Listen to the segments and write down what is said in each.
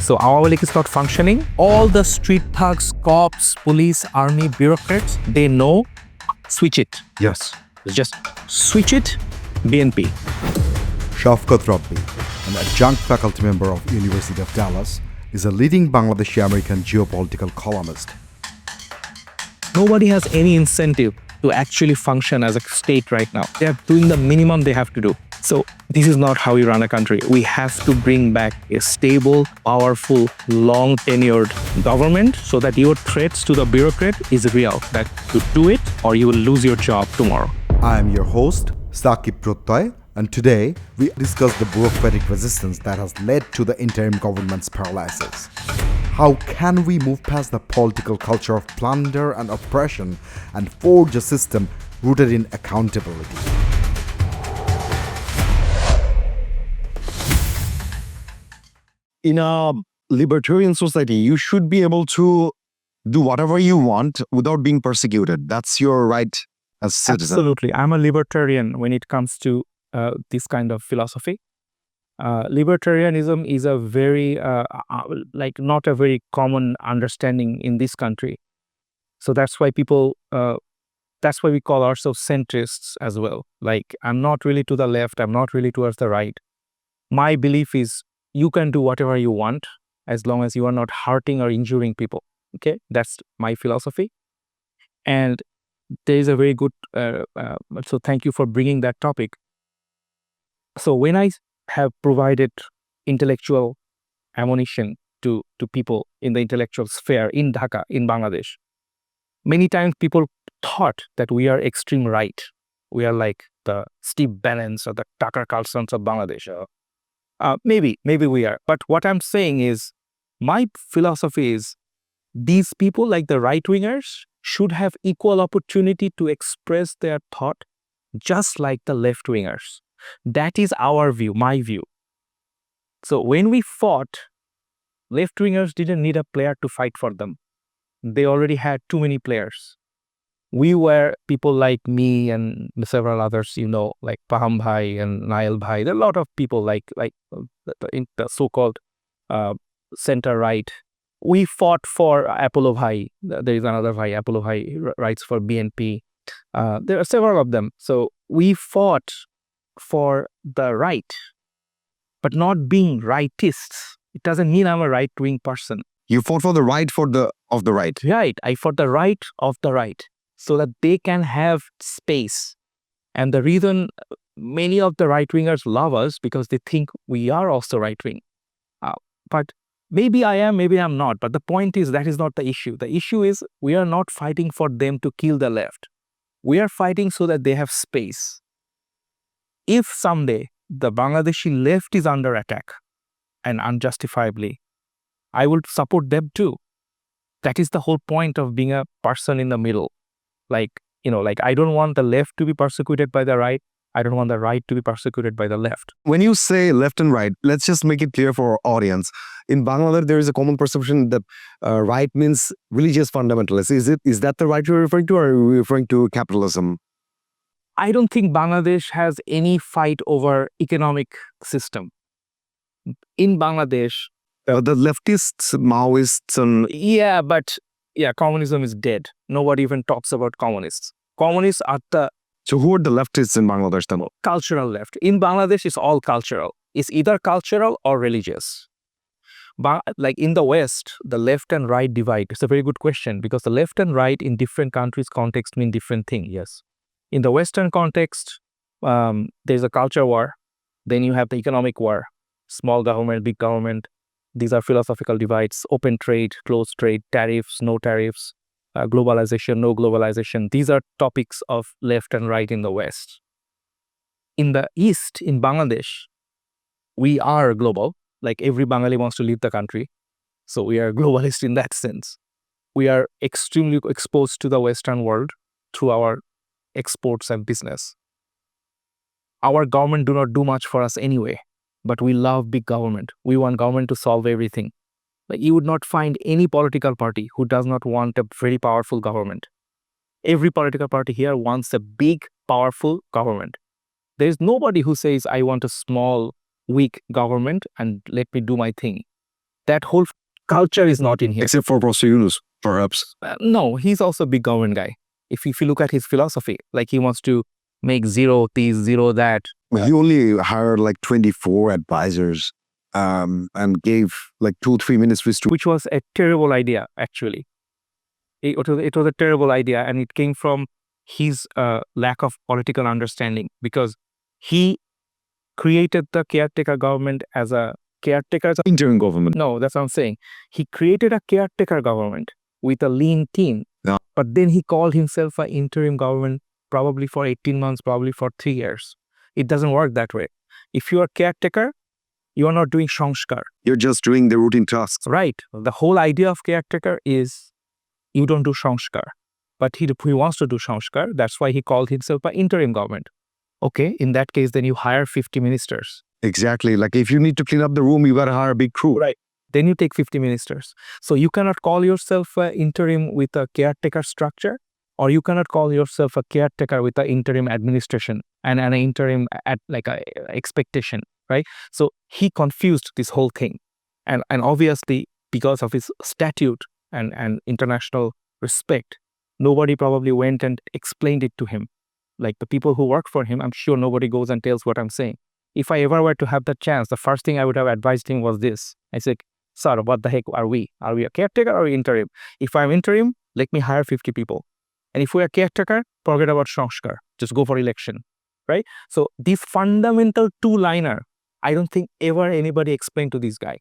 So Awami League is not functioning. All the street thugs, cops, police, army, bureaucrats, they know, switch it. Yes. Just switch it, BNP. Shafquat Rabbee, an adjunct faculty member of University of Dallas, is a leading Bangladeshi-American geopolitical columnist. Nobody has any incentive to actually function as a state right now. They are doing the minimum they have to do. So this is not how we run a country. We have to bring back a stable, powerful, long-tenured government so that your threats to the bureaucrat is real, that you do it or you will lose your job tomorrow. I am your host, Sakib Pratyay, and today we discuss the bureaucratic resistance that has led to the interim government's paralysis. How can we move past the political culture of plunder and oppression and forge a system rooted in accountability? In a libertarian society, you should be able to do whatever you want without being persecuted. That's your right as a citizen. Absolutely. I'm a libertarian when it comes to this kind of philosophy. Libertarianism is a very, not a very common understanding in this country. So that's why that's why we call ourselves centrists as well. Like, I'm not really to the left, I'm not really towards the right. My belief is you can do whatever you want as long as you are not hurting or injuring people. Okay, that's my philosophy. And there is a very good, so thank you for bringing that topic. So when I have provided intellectual ammunition to people in the intellectual sphere in Dhaka, in Bangladesh, many times people thought that we are extreme right. We are like the Steve Bannons or the Tucker Carlsons of Bangladesh. Maybe we are. But what I'm saying is, my philosophy is these people, like the right-wingers, should have equal opportunity to express their thought just like the left-wingers. That is our view, my view. So when we fought, left-wingers didn't need a player to fight for them. They already had too many players. We were people like me and several others, like Paham Bhai and Nail Bhai. There are a lot of people like the so-called center right. We fought for Apollo Bhai. There is another Bhai, Apollo Bhai writes for BNP. There are several of them. So we fought for the right, but not being rightists. It doesn't mean I'm a right-wing person. You fought for the right of the right. Right. I fought the right of the right so that they can have space. And the reason many of the right-wingers love us because they think we are also right-wing. But maybe I am, maybe I'm not. But the point is that is not the issue. The issue is we are not fighting for them to kill the left. We are fighting so that they have space. If someday the Bangladeshi left is under attack and unjustifiably, I will support them too. That is the whole point of being a person in the middle. Like I don't want the left to be persecuted by the right. I don't want the right to be persecuted by the left. When you say left and right, let's just make it clear for our audience. In Bangladesh, there is a common perception that right means religious fundamentalists. Is that the right you're referring to, or are you referring to capitalism? I don't think Bangladesh has any fight over economic system. In Bangladesh, The leftists, Maoists, and communism is dead. Nobody even talks about communists. Communists are the so who are the leftists in Bangladesh then? cultural left. In Bangladesh, it's all cultural. It's either cultural or religious. Like in the West, the left and right divide. It's a very good question because the left and right in different countries' context mean different things. Yes. In the Western context, there's a culture war. Then you have the economic war. Small government, big government. These are philosophical divides. Open trade, closed trade, tariffs, no tariffs, globalization, no globalization. These are topics of left and right in the West. In the East, in Bangladesh, we are global. Like every Bengali wants to leave the country. So we are globalist in that sense. We are extremely exposed to the Western world through our exports and business. Our government do not do much for us anyway, but we love big government. We want government to solve everything. Like you would not find any political party who does not want a very powerful government. Every political party here wants a big, powerful government. There is nobody who says, I want a small, weak government and let me do my thing. That whole culture is not in here. Except for Professor Yunus, perhaps. No, he's also a big government guy. If you look at his philosophy, like he wants to make zero this, zero that. He only hired like 24 advisors and gave like 2-3 ministries to. Which was a terrible idea, actually. It was a terrible idea, and it came from his lack of political understanding, because he created the caretaker government as a caretaker. Interim government. No, that's what I'm saying. He created a caretaker government with a lean team, Yeah. but then he called himself an interim government, probably for 18 months, probably for 3 years. It doesn't work that way. If you are caretaker, you are not doing sanskar. You're just doing the routine tasks. Right. The whole idea of caretaker is you don't do sanskar. But he wants to do sanskar. That's why he called himself an interim government. Okay, in that case, then you hire 50 ministers. Exactly. Like if you need to clean up the room, you got to hire a big crew. Right. Then you take 50 ministers. So you cannot call yourself an interim with a caretaker structure, or you cannot call yourself a caretaker with an interim administration and an interim at like a expectation, right? So he confused this whole thing. And obviously, because of his statute and international respect, nobody probably went and explained it to him. Like the people who work for him, I'm sure nobody goes and tells what I'm saying. If I ever were to have the chance, the first thing I would have advised him was this. I said, sir, what the heck are we? Are we a caretaker or are we interim? If I'm interim, let me hire 50 people. And if we're a caretaker, forget about sanskar. Just go for election, right? So this fundamental two-liner, I don't think ever anybody explained to this guy,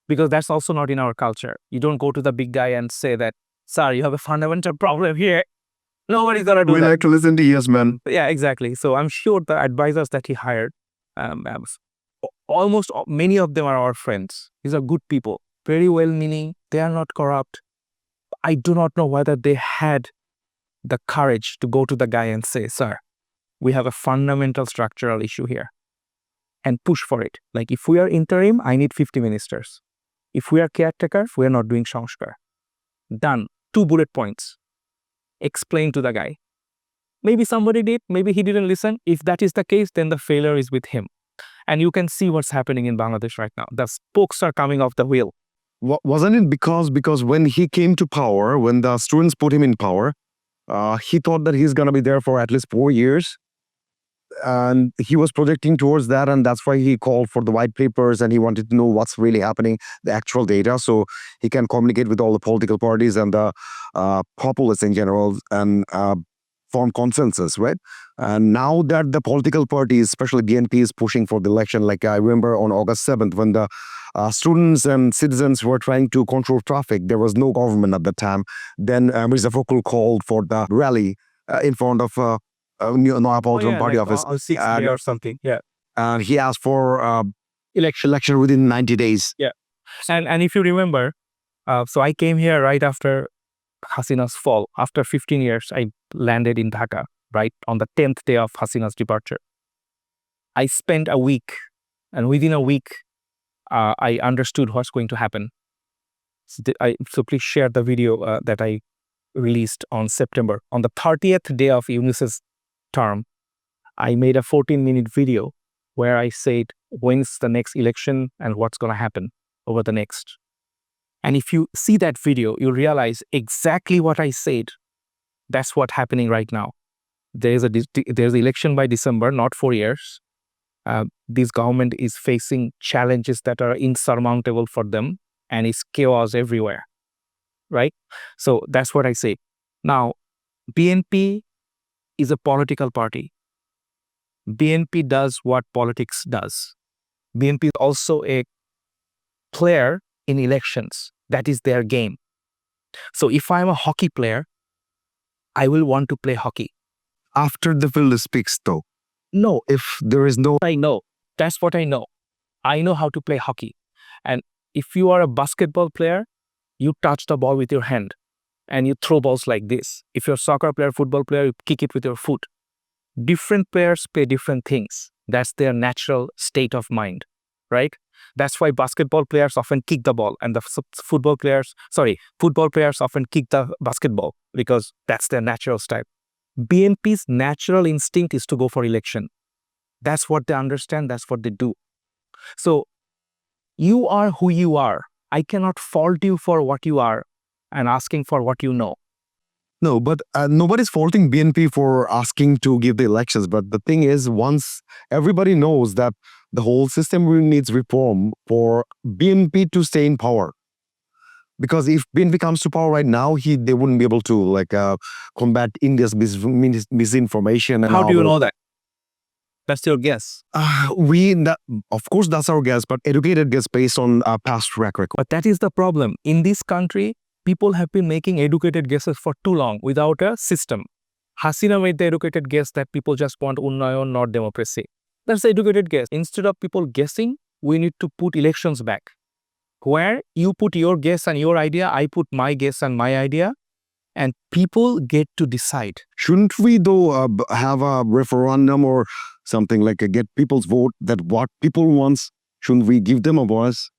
because that's also not in our culture. You don't go to the big guy and say that, sir, you have a fundamental problem here. Nobody's going to do that. We like to listen to yes, man. Yeah, exactly. So I'm sure the advisors that he hired, almost many of them are our friends. These are good people, very well-meaning. They are not corrupt. I do not know whether they had the courage to go to the guy and say, sir, we have a fundamental structural issue here, and push for it. Like if we are interim, I need 50 ministers. If we are caretaker, we are not doing sanskar. Done. 2 bullet points. Explain to the guy. Maybe somebody did, maybe he didn't listen. If that is the case, then the failure is with him. And you can see what's happening in Bangladesh right now. The spokes are coming off the wheel. Wasn't it because when he came to power, when the students put him in power, he thought that he's going to be there for at least 4 years. And he was projecting towards that, and that's why he called for the white papers, and he wanted to know what's really happening, the actual data, so he can communicate with all the political parties and the populace in general and form consensus, right? And now that the political parties, especially BNP, is pushing for the election, like I remember on August 7th, when the students and citizens were trying to control traffic, there was no government at the time. Then Mirza Fakhrul called for the rally in front of Neapolitan party office. On 6th day or something, yeah. And he asked for election within 90 days. Yeah. And if you remember, so I came here right after Hasina's fall. After 15 years, I landed in Dhaka, right on the 10th day of Hasina's departure. I spent a week, and within a week, I understood what's going to happen. So please share the video that I released on September. On the 30th day of Yunus's term, I made a 14-minute video where I said when's the next election and what's going to happen over the next. And if you see that video, you realize exactly what I said. That's what's happening right now. There's election by December, not 4 years. This government is facing challenges that are insurmountable for them, and it's chaos everywhere, right? So that's what I say. Now, BNP is a political party. BNP does what politics does. BNP is also a player in elections. That is their game. So if I'm a hockey player, I will want to play hockey. After the field speaks, though. No, If there is no... I know. That's what I know. I know how to play hockey. And if you are a basketball player, you touch the ball with your hand and you throw balls like this. If you're a soccer player, football player, you kick it with your foot. Different players play different things. That's their natural state of mind, right? That's why basketball players often kick the ball, and the football players often kick the basketball, because that's their natural style. BNP's natural instinct is to go for election. That's what they understand. That's what they do. So you are who you are. I cannot fault you for what you are and asking for what you know. No, but nobody's faulting BNP for asking to give the elections. But the thing is, once everybody knows that the whole system really needs reform for BNP to stay in power. Because if BNP comes to power right now, they wouldn't be able to combat India's misinformation. And How do you all know that? That's your guess. Of course, that's our guess, but educated guess based on past track record. But that is the problem. In this country, people have been making educated guesses for too long without a system. Hasina made the educated guess that people just want unnayon, not democracy. That's the educated guess. Instead of people guessing, we need to put elections back. Where you put your guess and your idea, I put my guess and my idea, and people get to decide. Shouldn't we, though, have a referendum or something get people's vote that what people want? Shouldn't we give them a voice?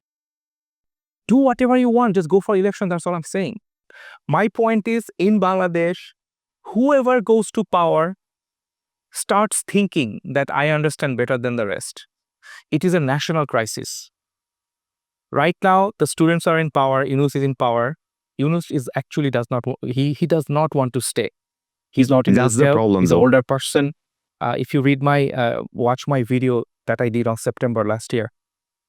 Do whatever you want, just go for election, that's all I'm saying. My point is, in Bangladesh, whoever goes to power starts thinking that I understand better than the rest. It is a national crisis. Right now, the students are in power, Yunus is in power. Yunus does not want to stay. He's not in That's the jail. problem, He's an though. older person. If you read watch my video that I did on September last year,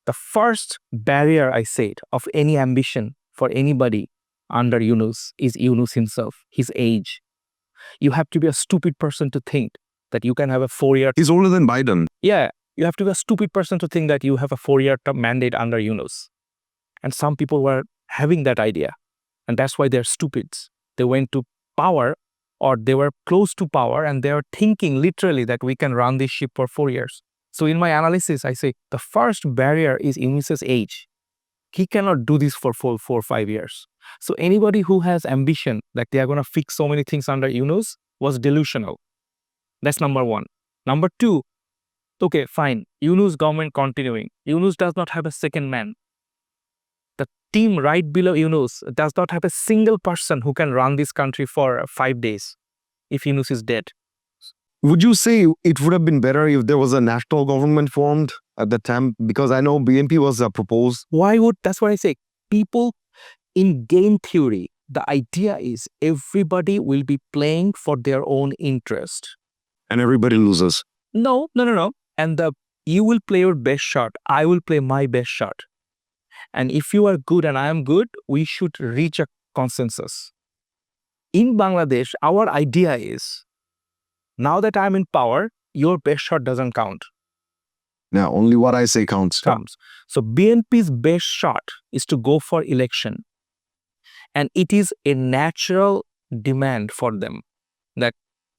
the first barrier I said of any ambition for anybody under Yunus is Yunus himself, his age. You have to be a stupid person to think that you can have a 4-year... He's older than Biden. Yeah, you have to be a stupid person to think that you have a 4-year mandate under Yunus. And some people were having that idea. And that's why they're stupids. They went to power, or they were close to power, and they were thinking literally that we can run this ship for 4 years. So in my analysis, I say the first barrier is Yunus's age. He cannot do this for 4 or 5 years. So anybody who has ambition that they are going to fix so many things under Yunus was delusional. That's number one. Number two, okay, fine. Yunus government continuing. Yunus does not have a second man. The team right below Yunus does not have a single person who can run this country for 5 days if Yunus is dead. Would you say it would have been better if there was a national government formed at the time? Because I know BNP was proposed. That's what I say. People in game theory, the idea is everybody will be playing for their own interest. And everybody loses. No. And you will play your best shot. I will play my best shot. And if you are good and I am good, we should reach a consensus. In Bangladesh, our idea is, now that I'm in power, your best shot doesn't count. Now, only what I say counts. So BNP's best shot is to go for election. And it is a natural demand for them that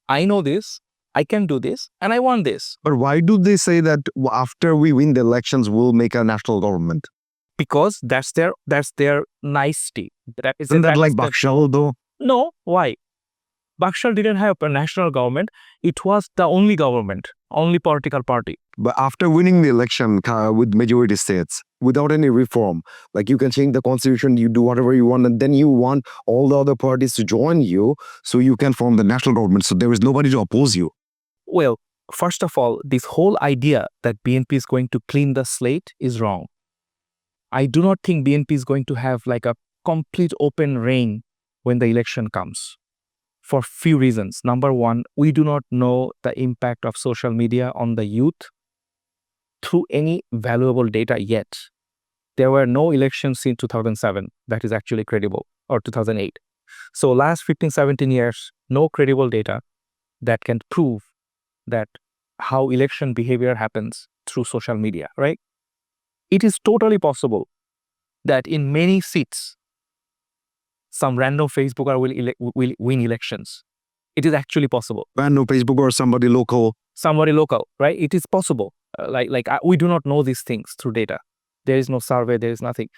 I know this, I can do this, and I want this. But why do they say that after we win the elections, we'll make a national government? Because that's their nicety. Isn't that like Bakshal, though? No, why? Bakshal didn't have a national government. It was the only government, only political party. But after winning the election with majority states, without any reform, you can change the constitution, you do whatever you want, and then you want all the other parties to join you so you can form the national government. So there is nobody to oppose you. Well, first of all, this whole idea that BNP is going to clean the slate is wrong. I do not think BNP is going to have a complete open reign when the election comes. For few reasons. Number one, we do not know the impact of social media on the youth through any valuable data yet. There were no elections in 2007 that is actually credible, or 2008. So last 15, 17 years, no credible data that can prove that how election behavior happens through social media, right? It is totally possible that in many seats, some random Facebooker will win elections. It is actually possible. Random Facebook or somebody local. Somebody local, right? It is possible. We do not know these things through data. There is no survey, there is nothing.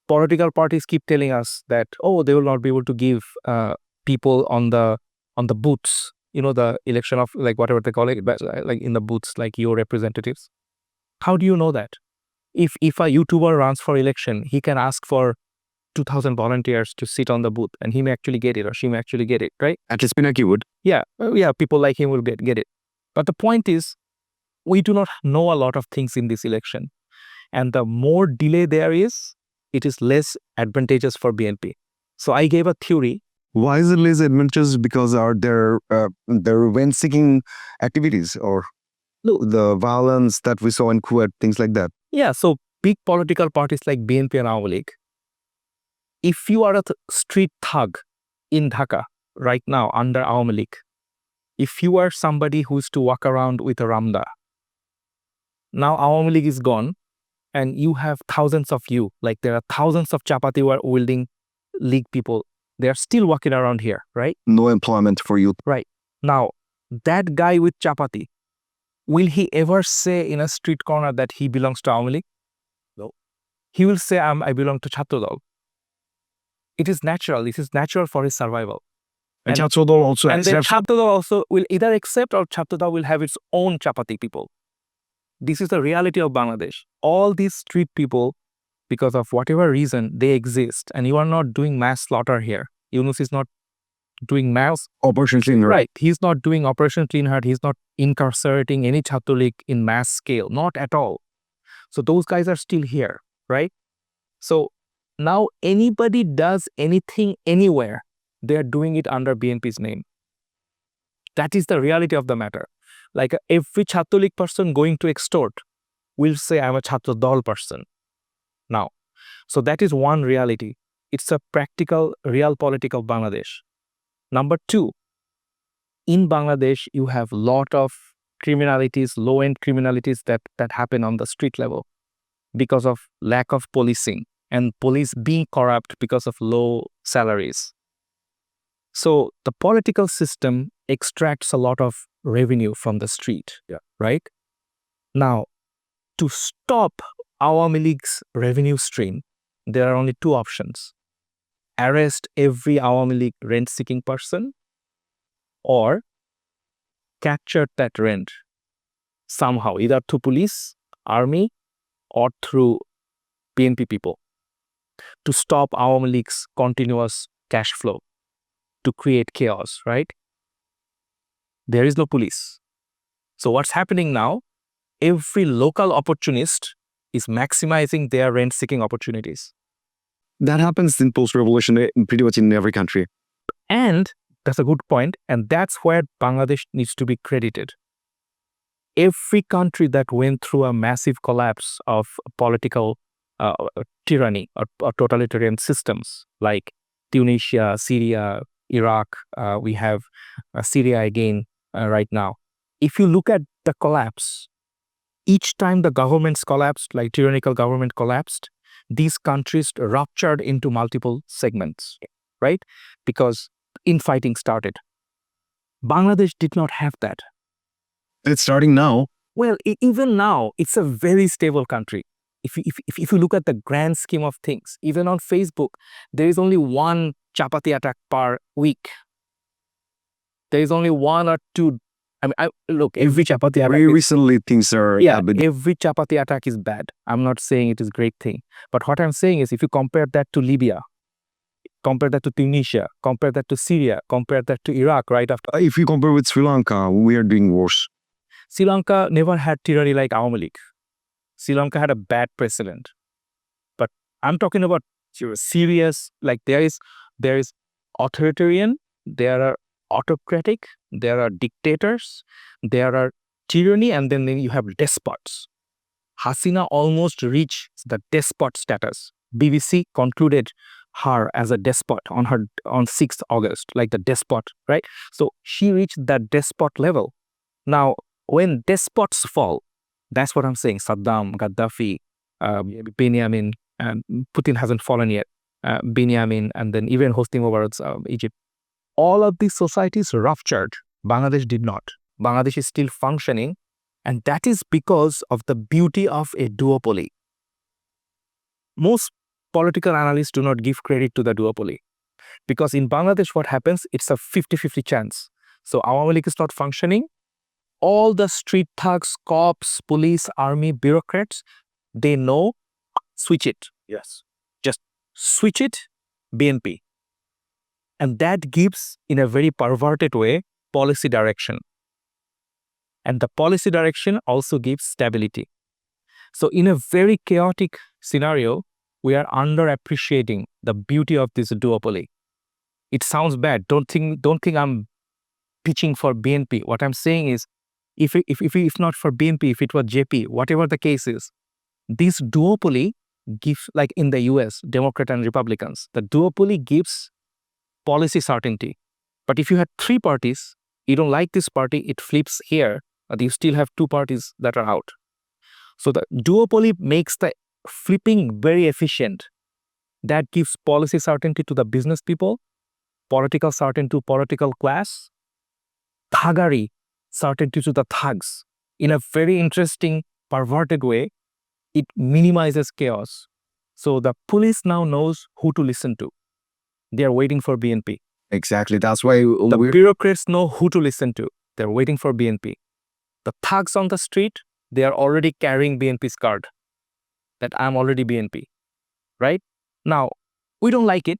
Political parties keep telling us that, they will not be able to give people on the booths, the election of whatever they call it, but in the booths, your representatives. How do you know that? If a YouTuber runs for election, he can ask for 2,000 volunteers to sit on the booth, and he may actually get it, or she may actually get it, right? At least Pinaki would. Yeah, people like him will get it. But the point is, we do not know a lot of things in this election. And the more delay there is, it is less advantageous for BNP. So I gave a theory. Why is it less advantageous? Because are there revenge-seeking activities or the violence that we saw in Kuwait, things like that? Yeah, so big political parties like BNP and Awami League, if you are a street thug in Dhaka right now under Awami League, if you are somebody who is to walk around with a ramda, now Awami League is gone and you have thousands of you, like there are thousands of chapati wielding league people. They are still walking around here, right? No employment for youth. Right. Now, that guy with chapati, will he ever say in a street corner that he belongs to Awami League? No. He will say, I belong to Chhatro Dal. It is natural. It is natural for his survival. And Chhatro Dal also and then accepts. Chhatro Dal also will either accept or Chhatro Dal will have its own chapati people. This is the reality of Bangladesh. All these street people, because of whatever reason, they exist. And you are not doing mass slaughter here. Yunus is not doing mass Operation Clean Heart. Right. He's not doing Operation Clean Heart. He's not incarcerating any Chhatro League in mass scale. Not at all. So those guys are still here, right? So now anybody does anything anywhere, they are doing it under BNP's name. That is the reality of the matter. Like every Chhatro League person going to extort will say, I'm a Chhatro Dal person. Now, so that is one reality. It's a practical, real political Bangladesh. Number two, in Bangladesh, you have a lot of criminalities, low-end criminalities that happen on the street level because of lack of policing and police being corrupt because of low salaries. So the political system extracts a lot of revenue from the street, right? Now, to stop Awami League's revenue stream, there are only two options. Arrest every Awami League rent-seeking person or capture that rent somehow, either through police, army, or through BNP people to stop Awami League's continuous cash flow, to create chaos, right? There is no police. So what's happening now? Every local opportunist is maximizing their rent-seeking opportunities. That happens in post-revolution pretty much in every country. And that's a good point. And that's where Bangladesh needs to be credited. Every country that went through a massive collapse of political tyranny or totalitarian systems like Tunisia, Syria, Iraq, we have Syria again right now. If you look at the collapse, each time the governments collapsed, like tyrannical government collapsed, these countries ruptured into multiple segments, right? Because infighting started. Bangladesh did not have that. It's starting now. Well, even now, it's a very stable country. If you look at the grand scheme of things, even on Facebook, there is only one chapati attack per week. There is only one or two. Look, every chapati attack. Very recently, things are. Every chapati attack is bad. I'm not saying it is a great thing. But what I'm saying is if you compare that to Libya, compare that to Tunisia, compare that to Syria, compare that to Iraq right after. If you compare with Sri Lanka, we are doing worse. Sri Lanka never had tyranny like Awami League. Sri Lanka had a bad precedent. But I'm talking about serious, like there is authoritarian, there are autocratic, there are dictators, there are tyranny, and then you have despots. Hasina almost reached the despot status. BBC concluded her as a despot on 6th August, like the despot, right? So she reached that despot level. Now, when despots fall, that's what I'm saying. Saddam, Gaddafi, Benjamin, Putin hasn't fallen yet. Benjamin, and then even Hosni Mubarak's Egypt. All of these societies ruptured. Bangladesh did not. Bangladesh is still functioning, and that is because of the beauty of a duopoly. Most political analysts do not give credit to the duopoly because in Bangladesh, what happens? It's a 50-50 chance. So Awami League is not functioning. All the street thugs, cops, police, army, bureaucrats, they know, switch it. Yes. Just switch it, BNP. And that gives, in a very perverted way, policy direction. And the policy direction also gives stability. So in a very chaotic scenario, we are underappreciating the beauty of this duopoly. It sounds bad. Don't think I'm pitching for BNP. What I'm saying is, if not for BNP, if it was JP, whatever the case is, this duopoly gives, like in the US, Democrat and Republicans, the duopoly gives policy certainty. But if you had three parties, you don't like this party, it flips here, but you still have two parties that are out. So the duopoly makes the flipping very efficient. That gives policy certainty to the business people, political certainty to political class, thuggery certainty to the thugs. In a very interesting, perverted way, it minimizes chaos. So the police now knows who to listen to. They are waiting for BNP. Exactly. That's why The bureaucrats know who to listen to. They're waiting for BNP. The thugs on the street, they are already carrying BNP's card. That I'm already BNP. Right? Now, we don't like it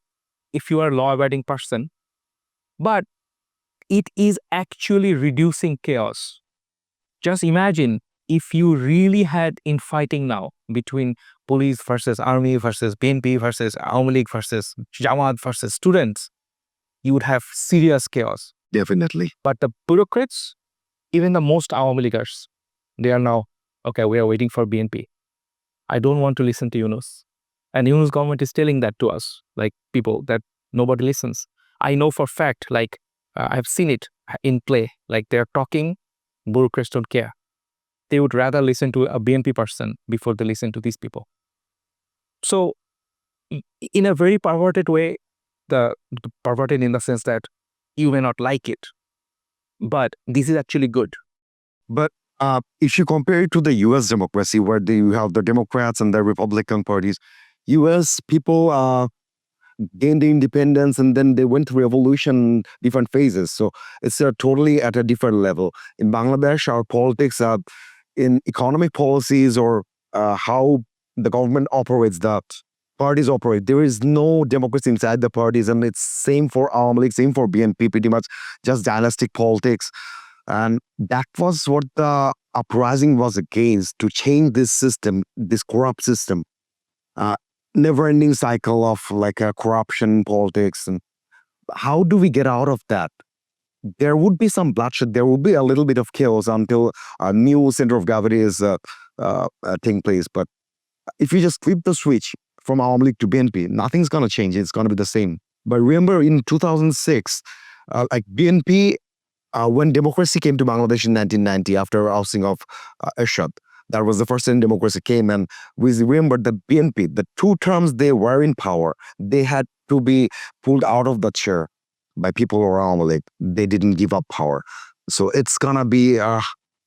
if you are a law-abiding person, but it is actually reducing chaos. Just imagine if you really had infighting now between police versus army versus BNP versus Awami League versus Jamaat versus students, you would have serious chaos. definitely. But the bureaucrats, even the most Awami Leaguers, they are now, okay, we are waiting for BNP. I don't want to listen to Yunus. And Yunus government is telling that to us, like people, that nobody listens. I know for fact, like I've seen it in play, like they're talking, bureaucrats don't care. They would rather listen to a BNP person before they listen to these people. So in a very perverted way, the perverted in the sense that you may not like it, but this is actually good. But if you compare it to the US democracy, where you have the Democrats and the Republican parties, US people gained the independence and then they went through revolution, different phases. So it's totally at a different level. In Bangladesh, our politics in economic policies or how the government operates, the parties operate, there is no democracy inside the parties, and it's same for Awami League, same for BNP, pretty much just dynastic politics. And that was what the uprising was against, to change this system, this corrupt system. Never-ending cycle of like corruption, politics. And how do we get out of that? There would be some bloodshed. There will be a little bit of chaos until a new center of gravity is taking place. But if you just flip the switch from Awami League to BNP, nothing's going to change. It's going to be the same. But remember, in 2006, like BNP, when democracy came to Bangladesh in 1990 after ousting of Ershad, that was the first time democracy came. And we remember the BNP, the 2 terms they were in power, they had to be pulled out of the chair by people around. Like, they didn't give up power. So it's going to be a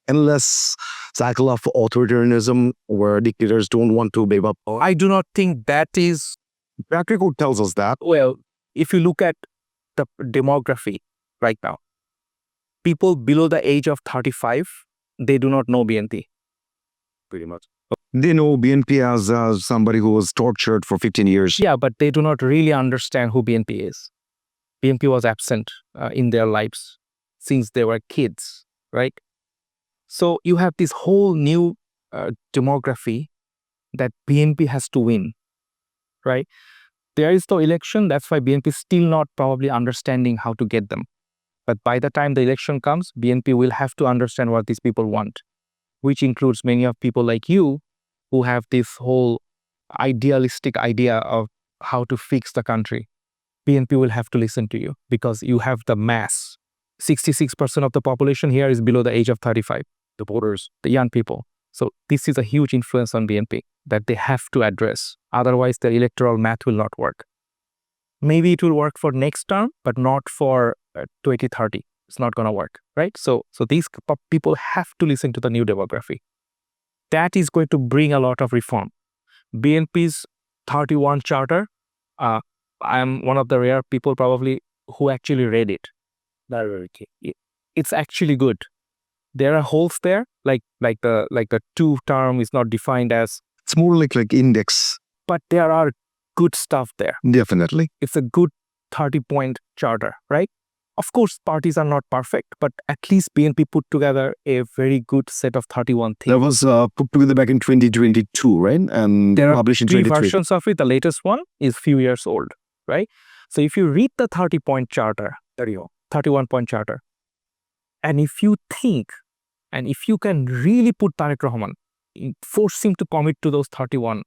endless cycle of authoritarianism where dictators don't want to give up power. I do not think that is, Track record tells us that. well, if you look at the demography right now, people below the age of 35, they do not know BNP. Pretty much. They know BNP as somebody who was tortured for 15 years. Yeah, but they do not really understand who BNP is. BNP was absent in their lives since they were kids, right? So you have this whole new demography that BNP has to win, right? There is no election. That's why BNP is still not probably understanding how to get them. But by the time the election comes, BNP will have to understand what these people want, which includes many of people like you who have this whole idealistic idea of how to fix the country. BNP will have to listen to you because you have the mass. 66% of the population here is below the age of 35, the voters, the young people. So this is a huge influence on BNP that they have to address. Otherwise, their electoral math will not work. Maybe it will work for next term, but not for 2030. It's not going to work, right? So these people have to listen to the new demography. That is going to bring a lot of reform. BNP's 31 charter, I am one of the rare people probably who actually read it. It's actually good. There are holes there, like the 2 term is not defined as. It's more like index. But there are good stuff there. Definitely. It's a good 30-point charter, right? Of course, parties are not perfect, but at least BNP put together a very good set of 31 things. That was put together back in 2022, right? And There are published in three 23. versions of it. The latest one is few years old, right? So if you read the 30-point charter, 31-point charter, and if you think, and if you can really put Tariq Rahman, force him to commit to those 31,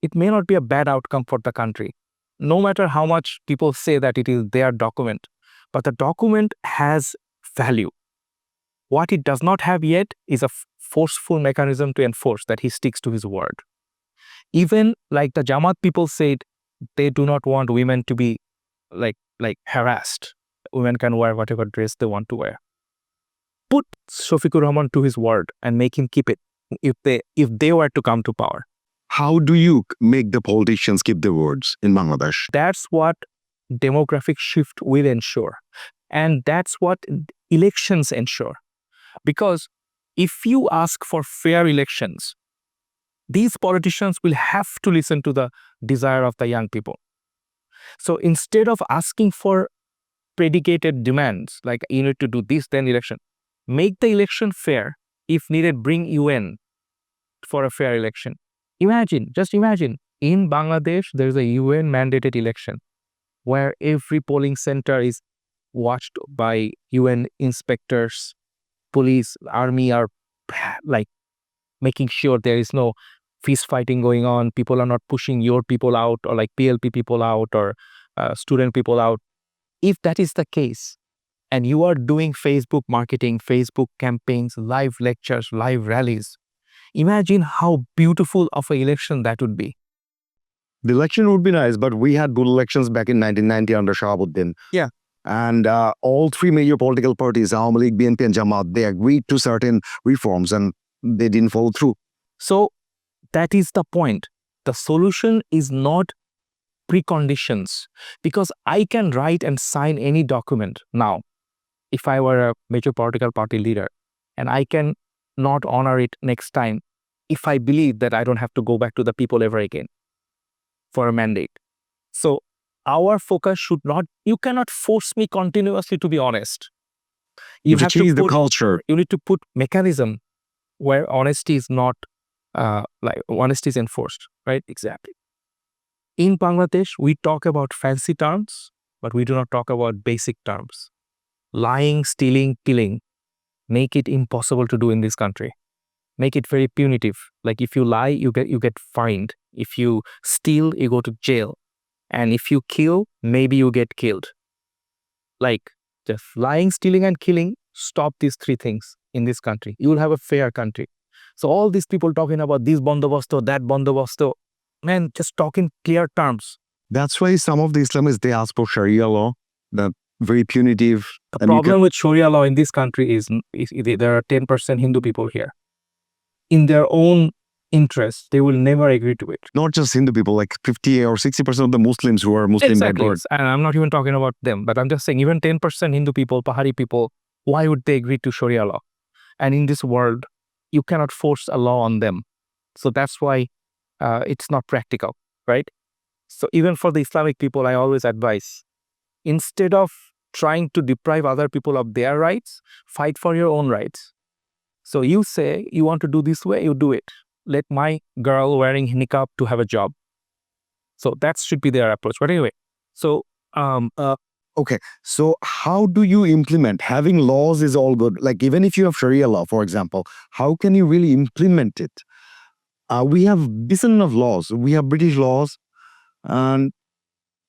it may not be a bad outcome for the country. No matter how much people say that it is their document, but the document has value. What it does not have yet is a forceful mechanism to enforce that he sticks to his word. Even like the Jamaat people said, they do not want women to be like harassed. Women can wear whatever dress they want to wear. Put Shafiqur Rahman to his word and make him keep it if they were to come to power. How do you make the politicians keep their words in Bangladesh? That's what demographic shift will ensure. And that's what elections ensure. Because if you ask for fair elections, these politicians will have to listen to the desire of the young people. So instead of asking for predicated demands, like you need to do this, then election, make the election fair. If needed, bring UN for a fair election. Just imagine, in Bangladesh, there's a UN mandated election where every polling center is watched by UN inspectors, police, army are like making sure there is no fist fighting going on. People are not pushing your people out or like PLP people out or student people out. If that is the case, and you are doing Facebook marketing, Facebook campaigns, live lectures, live rallies, imagine how beautiful of an election that would be. The election would be nice, but we had good elections back in 1990 under Shahabuddin. Yeah. And all three major political parties, Awami League, BNP and Jamaat, they agreed to certain reforms and they didn't follow through. So that is the point. The solution is not preconditions, because I can write and sign any document now if I were a major political party leader, and I can not honor it next time if I believe that I don't have to go back to the people ever again for a mandate. So our focus should not, you cannot force me continuously to be honest. You have to change the culture. You need to put mechanism where honesty is not, honesty is enforced, right? Exactly. In Bangladesh, we talk about fancy terms, but we do not talk about basic terms. Lying, stealing, killing, make it impossible to do in this country. Make it very punitive. Like if you lie, you get fined. If you steal, you go to jail. And if you kill, maybe you get killed. Like just lying, stealing, and killing, stop these three things in this country. You will have a fair country. So all these people talking about this bandobasto, that bandobasto, man, just talk in clear terms. That's why some of the Islamists, they ask for Sharia law, that very punitive. The problem with Sharia law in this country is there are 10% Hindu people here. In their own interest, they will never agree to it. Not just Hindu people, like 50 or 60% of the Muslims who are Muslim backward. And I'm not even talking about them, but I'm just saying even 10% Hindu people, Pahari people, why would they agree to Sharia law? And in this world, you cannot force a law on them. So that's why it's not practical, right? So even for the Islamic people, I always advise, instead of trying to deprive other people of their rights, fight for your own rights. So you say you want to do this way, you do it. Let my girl wearing niqab to have a job. So that should be their approach. But anyway, so okay, so how do you implement? Having laws is all good. Like even if you have Sharia law, for example, how can you really implement it? We have decent enough laws. We have British laws, and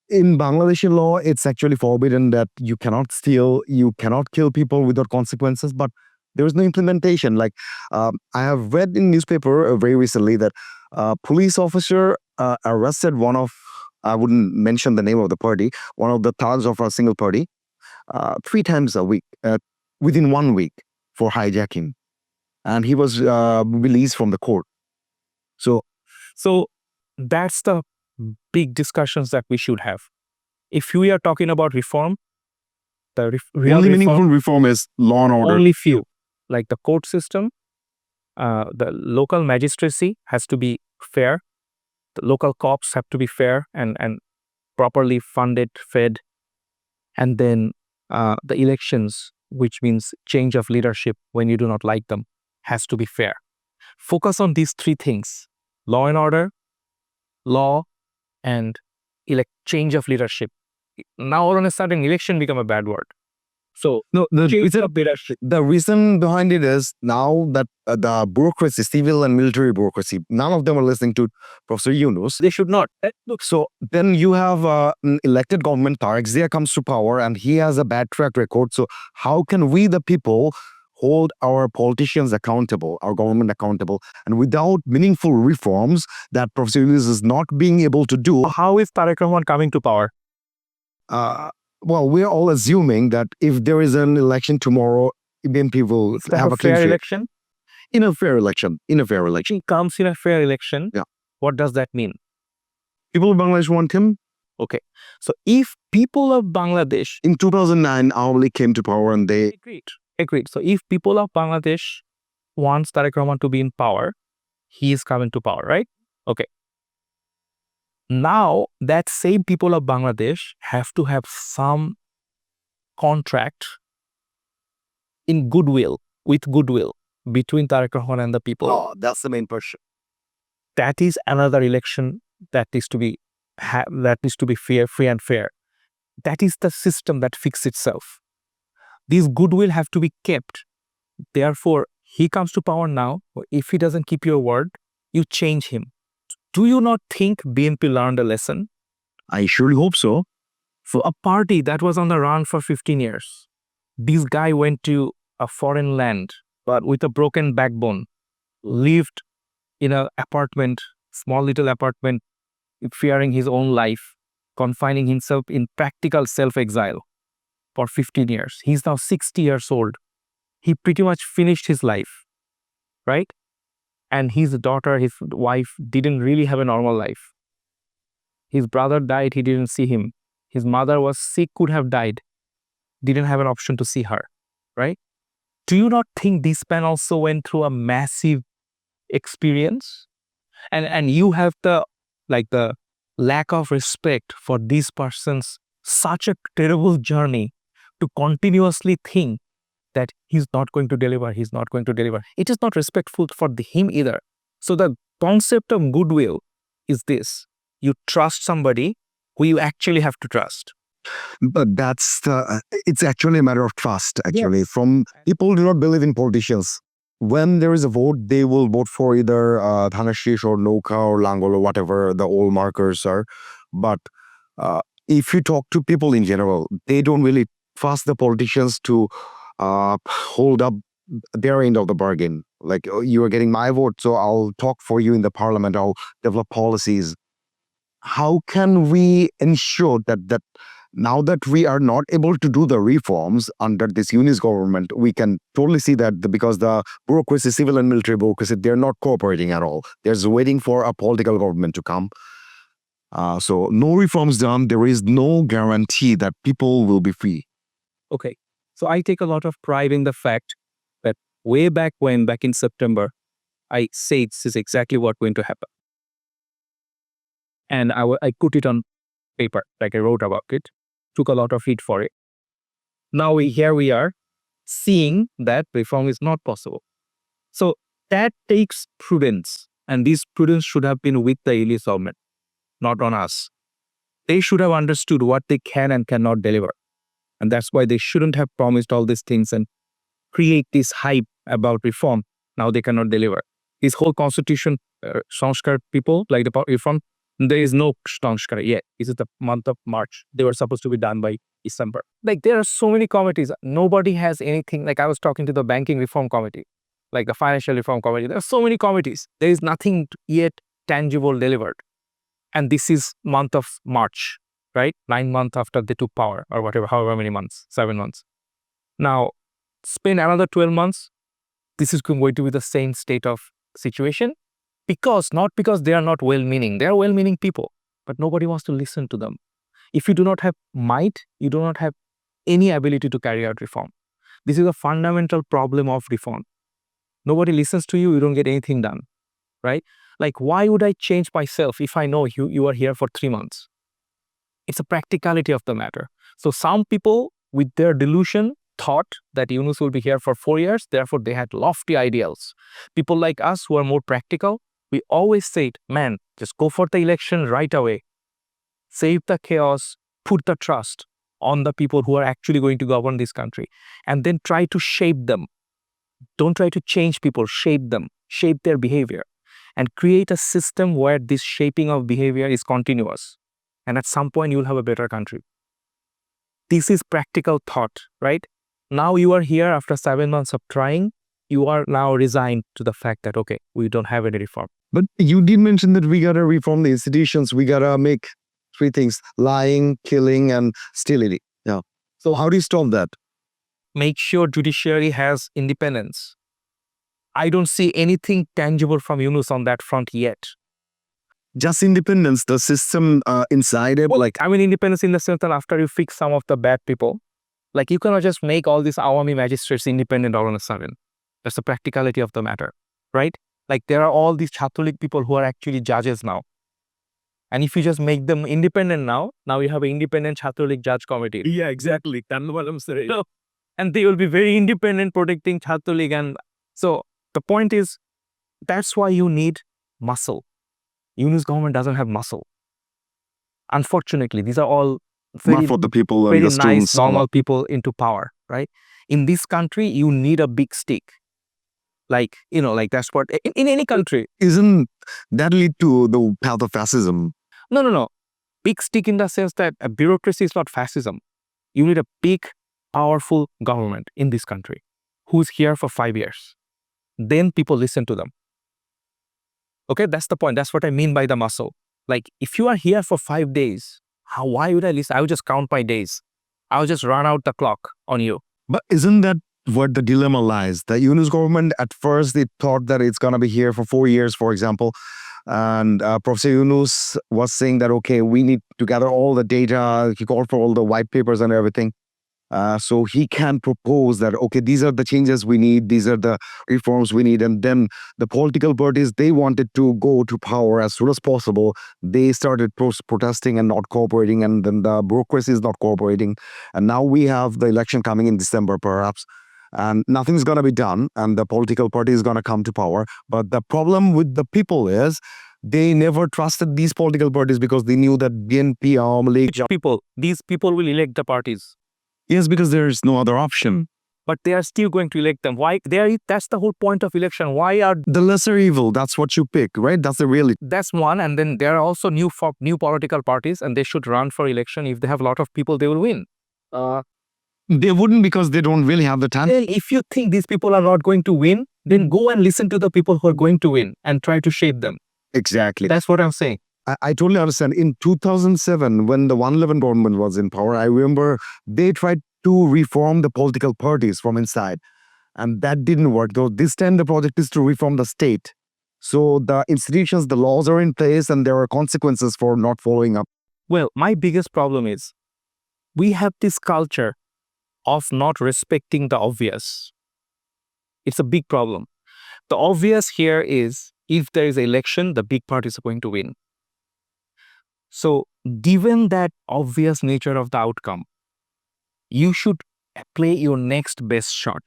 in Bangladeshi law, it's actually forbidden that you cannot steal, you cannot kill people without consequences, but there is no implementation. Like I have read in newspaper very recently that a police officer arrested one of, I wouldn't mention the name of the party, one of the thugs of a single party, 3 times a week, within 1 week for hijacking. And he was released from the court. So that's the big discussions that we should have. If we are talking about reform, the real only reform, meaningful reform is law and order. Only few, like the court system, the local magistracy has to be fair. The local cops have to be fair and properly funded, fed. And then the elections, which means change of leadership when you do not like them, has to be fair. Focus on these three things: law and order, law, and change of leadership. Now all of a sudden election become a bad word. So No, change of leadership. the reason behind it is now that the bureaucracy, civil and military bureaucracy, none of them are listening to Professor Yunus. They should not. Look, so then you have an elected government, Tariq Zia comes to power and he has a bad track record. So how can we, the people, hold our politicians accountable, our government accountable, and without meaningful reforms that Professor Yunus is not being able to do? How is Tariq Rahman coming to power? Well, we're all assuming that if there is an election tomorrow, BNP will have a clean fair sheet. election. In a fair election. He comes in a fair election. Yeah. What does that mean? People of Bangladesh want him. Okay. So if people of Bangladesh In 2009, Awami League came to power and they agreed. So if people of Bangladesh wants Tariq Rahman to be in power, he is coming to power, right? Okay. Now that same people of Bangladesh have to have some contract with goodwill between Tariq Rahman and the people. Oh, that's the main question. That is another election that needs to be fair, free and fair. That is the system that fixes itself. These goodwill have to be kept. Therefore, he comes to power now. If he doesn't keep your word, you change him. Do you not think BNP learned a lesson? I surely hope so. For a party that was on the run for 15 years, this guy went to a foreign land, but with a broken backbone, lived in an apartment, small little apartment, fearing his own life, confining himself in practical self-exile for 15 years. He's now 60 years old. He pretty much finished his life, right? And his daughter, his wife, didn't really have a normal life. His brother died, he didn't see him. His mother was sick, could have died, didn't have an option to see her, right? Do you not think this man also went through a massive experience? And you have the lack of respect for this person's such a terrible journey to continuously think that he's not going to deliver. It is not respectful for him either. So the concept of goodwill is this: you trust somebody who you actually have to trust. But it's actually a matter of trust, actually. Yes. From people do not believe in politicians. When there is a vote, they will vote for either Dhanashish or Nauka or Langol or whatever the old markers are. But if you talk to people in general, they don't really trust the politicians to hold up their end of the bargain. Like, you are getting my vote, so I'll talk for you in the parliament, I'll develop policies. How can we ensure that now that we are not able to do the reforms under this Yunus government, we can totally see that because the bureaucracy, civil and military bureaucracy, they're not cooperating at all. They're just waiting for a political government to come. So no reforms done, there is no guarantee that people will be free. Okay. So I take a lot of pride in the fact that way back in September, I said this is exactly what's going to happen. And I put it on paper, like I wrote about it, took a lot of heat for it. Now here we are seeing that reform is not possible. So that takes prudence, and this prudence should have been with the Yunus government, not on us. They should have understood what they can and cannot deliver. And that's why they shouldn't have promised all these things and create this hype about reform. Now they cannot deliver. This whole constitution, Sanskar people, like the reform, there is no Sanskar yet. This is the month of March. They were supposed to be done by December. Like, there are so many committees. Nobody has anything. Like, I was talking to the banking reform committee, like the financial reform committee. There are so many committees. There is nothing yet tangible delivered. And this is month of March, right? 9 months after they took power, or whatever, however many months, 7 months. Now, spend another 12 months. This is going to be the same state of situation. Not because they are not well-meaning. They are well-meaning people, but nobody wants to listen to them. If you do not have might, you do not have any ability to carry out reform. This is a fundamental problem of reform. Nobody listens to you, you don't get anything done, right? Like, why would I change myself if I know you are here for 3 months? It's a practicality of the matter. So some people with their delusion, thought that Yunus will be here for 4 years. Therefore, they had lofty ideals. People like us who are more practical, we always said, man, just go for the election right away. Save the chaos, put the trust on the people who are actually going to govern this country, and then try to shape them. Don't try to change people, shape them, shape their behavior, and create a system where this shaping of behavior is continuous. And at some point, you'll have a better country. This is practical thought, right? Now you are here after 7 months of trying. You are now resigned to the fact that, okay, we don't have any reform. But you did mention that we got to reform the institutions. We got to make 3 things: lying, killing, and stealing. Yeah. So how do you stop that? Make sure judiciary has independence. I don't see anything tangible from Yunus on that front yet. Just independence, the system inside it. Well, I mean independence in the sense that after you fix some of the bad people, like you cannot just make all these Awami magistrates independent all on a sudden. That's the practicality of the matter, right? Like there are all these Catholic people who are actually judges now. And if you just make them independent now you have an independent Catholic judge committee. Yeah, exactly. That's what I'm saying. So, and they will be very independent, protecting Catholic. And so the point is, that's why you need muscle. Yunus government doesn't have muscle. Unfortunately, these are all very, for the people very and the nice, students. normal people into power, right? In this country, you need a big stick. Like, like that's what, in any country. Isn't that lead to the path of fascism? No. Big stick in the sense that a bureaucracy is not fascism. You need a big, powerful government in this country who's here for 5 years. Then people listen to them. Okay, that's the point. That's what I mean by the muscle. Like, if you are here for 5 days, why would I listen? I would just count my days. I would just run out the clock on you. But isn't that what the dilemma lies? The Yunus government, at first, they thought that it's going to be here for 4 years, for example. And Professor Yunus was saying that, okay, we need to gather all the data. He called for all the white papers and everything. So he can propose that, okay, these are the changes we need. These are the reforms we need. And then the political parties, they wanted to go to power as soon as possible. They started protesting and not cooperating. And then the bureaucracy is not cooperating. And now we have the election coming in December, perhaps. And nothing's going to be done. And the political party is going to come to power. But the problem with the people is they never trusted these political parties because they knew that BNP, Awami League... These people will elect the parties. Yes, because there's no other option. But they are still going to elect them. Why? That's the whole point of election. Why are the lesser evil? That's what you pick, right? That's the reality. That's one. And then there are also new political parties, and they should run for election. If they have a lot of people, they will win. They wouldn't, because they don't really have the time. If you think these people are not going to win, then go and listen to the people who are going to win and try to shape them. Exactly. That's what I'm saying. I totally understand. In 2007, when the 111 government was in power, I remember they tried to reform the political parties from inside. And that didn't work. Though this time the project is to reform the state. So the institutions, the laws are in place, and there are consequences for not following up. Well, my biggest problem is we have this culture of not respecting the obvious. It's a big problem. The obvious here is, if there is an election, the big party is going to win. So, given that obvious nature of the outcome, you should play your next best shot.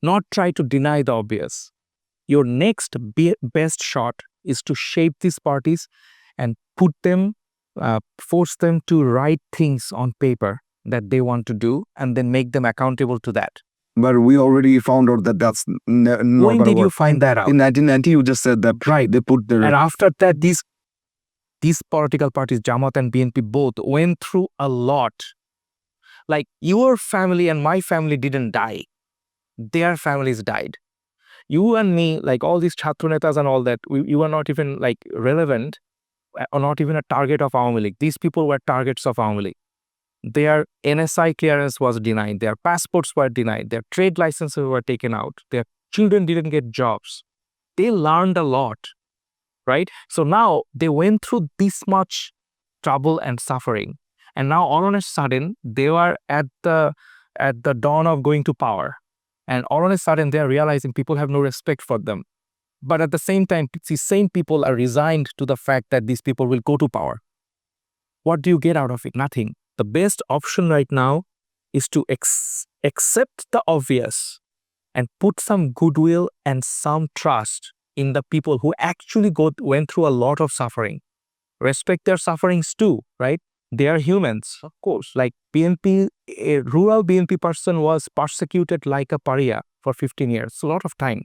Not try to deny the obvious. Your next best shot is to shape these parties and force them to write things on paper that they want to do, and then make them accountable to that. But we already found out that that's not going to work. When did you find that out? In 1990, you just said that. Right. They put their... And after that, these political parties, Jamaat and BNP, both went through a lot. Like, your family and my family didn't die. Their families died. You and me, like all these Chhatra Netas and all that, you are not even like relevant or not even a target of Awami League. These people were targets of Awami League. Their NSI clearance was denied. Their passports were denied. Their trade licenses were taken out. Their children didn't get jobs. They learned a lot, right? So now they went through this much trouble and suffering. And now all on a sudden, they were at the dawn of going to power. And all on a sudden, they are realizing people have no respect for them. But at the same time, these same people are resigned to the fact that these people will go to power. What do you get out of it? Nothing. The best option right now is to accept the obvious and put some goodwill and some trust in the people who actually went through a lot of suffering. Respect their sufferings too, right? They are humans, of course. Like BNP, a rural BNP person was persecuted like a pariah for 15 years. It's a lot of time.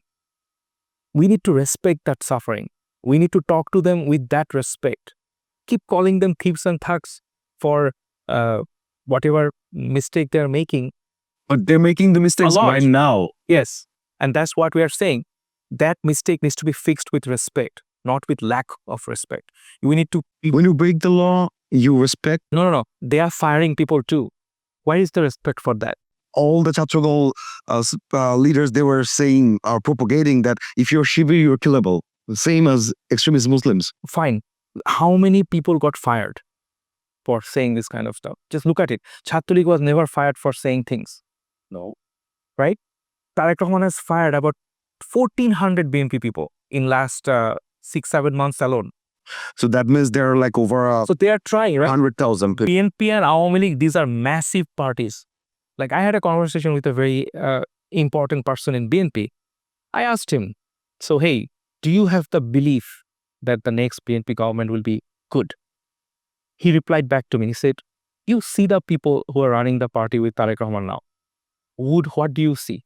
We need to respect that suffering. We need to talk to them with that respect. Keep calling them thieves and thugs for whatever mistake they're making. But they're making the mistakes A lot. right now. Yes. And that's what we are saying. That mistake needs to be fixed with respect, not with lack of respect. We need to... When you break the law, you respect. No. They are firing people too. Where is the respect for that? All the Chatragal leaders, they were saying, propagating that if you're Shivi, you're killable. Same as extremist Muslims. Fine. How many people got fired for saying this kind of stuff? Just look at it. Chhatri League was never fired for saying things. No. Right? Tariq Rahman has fired about 1,400 BNP people in last 6-7 months alone. So that means there are like over So they are trying, right? 100,000 people. PNP and Awami League, these are massive parties. Like I had a conversation with a very important person in BNP. I asked him, so hey, do you have the belief that the next BNP government will be good? He replied back to me, he said, you see the people who are running the party with Tariq Rahman now. What do you see?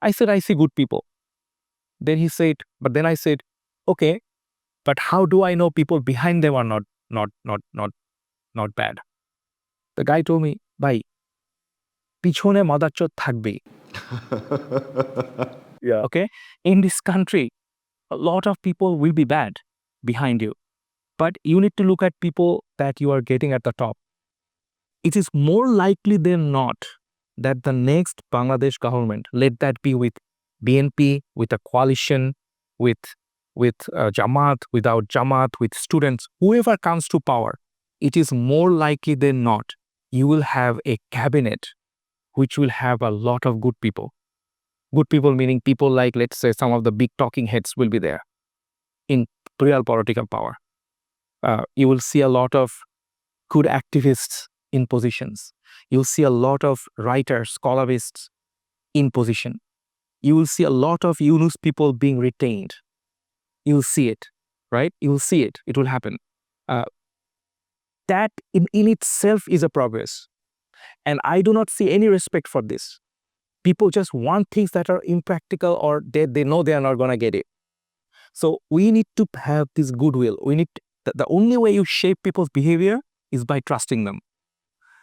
I said, I see good people. Then he said, but then I said, okay, but how do I know people behind them are not bad? The guy told me, bhai, pichone madachot thakbe. Yeah. Okay? In this country, a lot of people will be bad behind you. But you need to look at people that you are getting at the top. It is more likely than not that the next Bangladesh government, let that be with BNP, with a coalition, with Jamaat, without Jamaat, with students, whoever comes to power, it is more likely than not you will have a cabinet which will have a lot of good people. Good people meaning people like, let's say, some of the big talking heads will be there in real political power. You will see a lot of good activists in positions. You'll see a lot of writers, scholarists in position. You will see a lot of Yunus people being retained. You'll see it, right? You'll see it. It will happen. That in itself is a progress. And I do not see any respect for this. People just want things that are impractical or they know they are not going to get it. So we need to have this goodwill. The only way you shape people's behavior is by trusting them.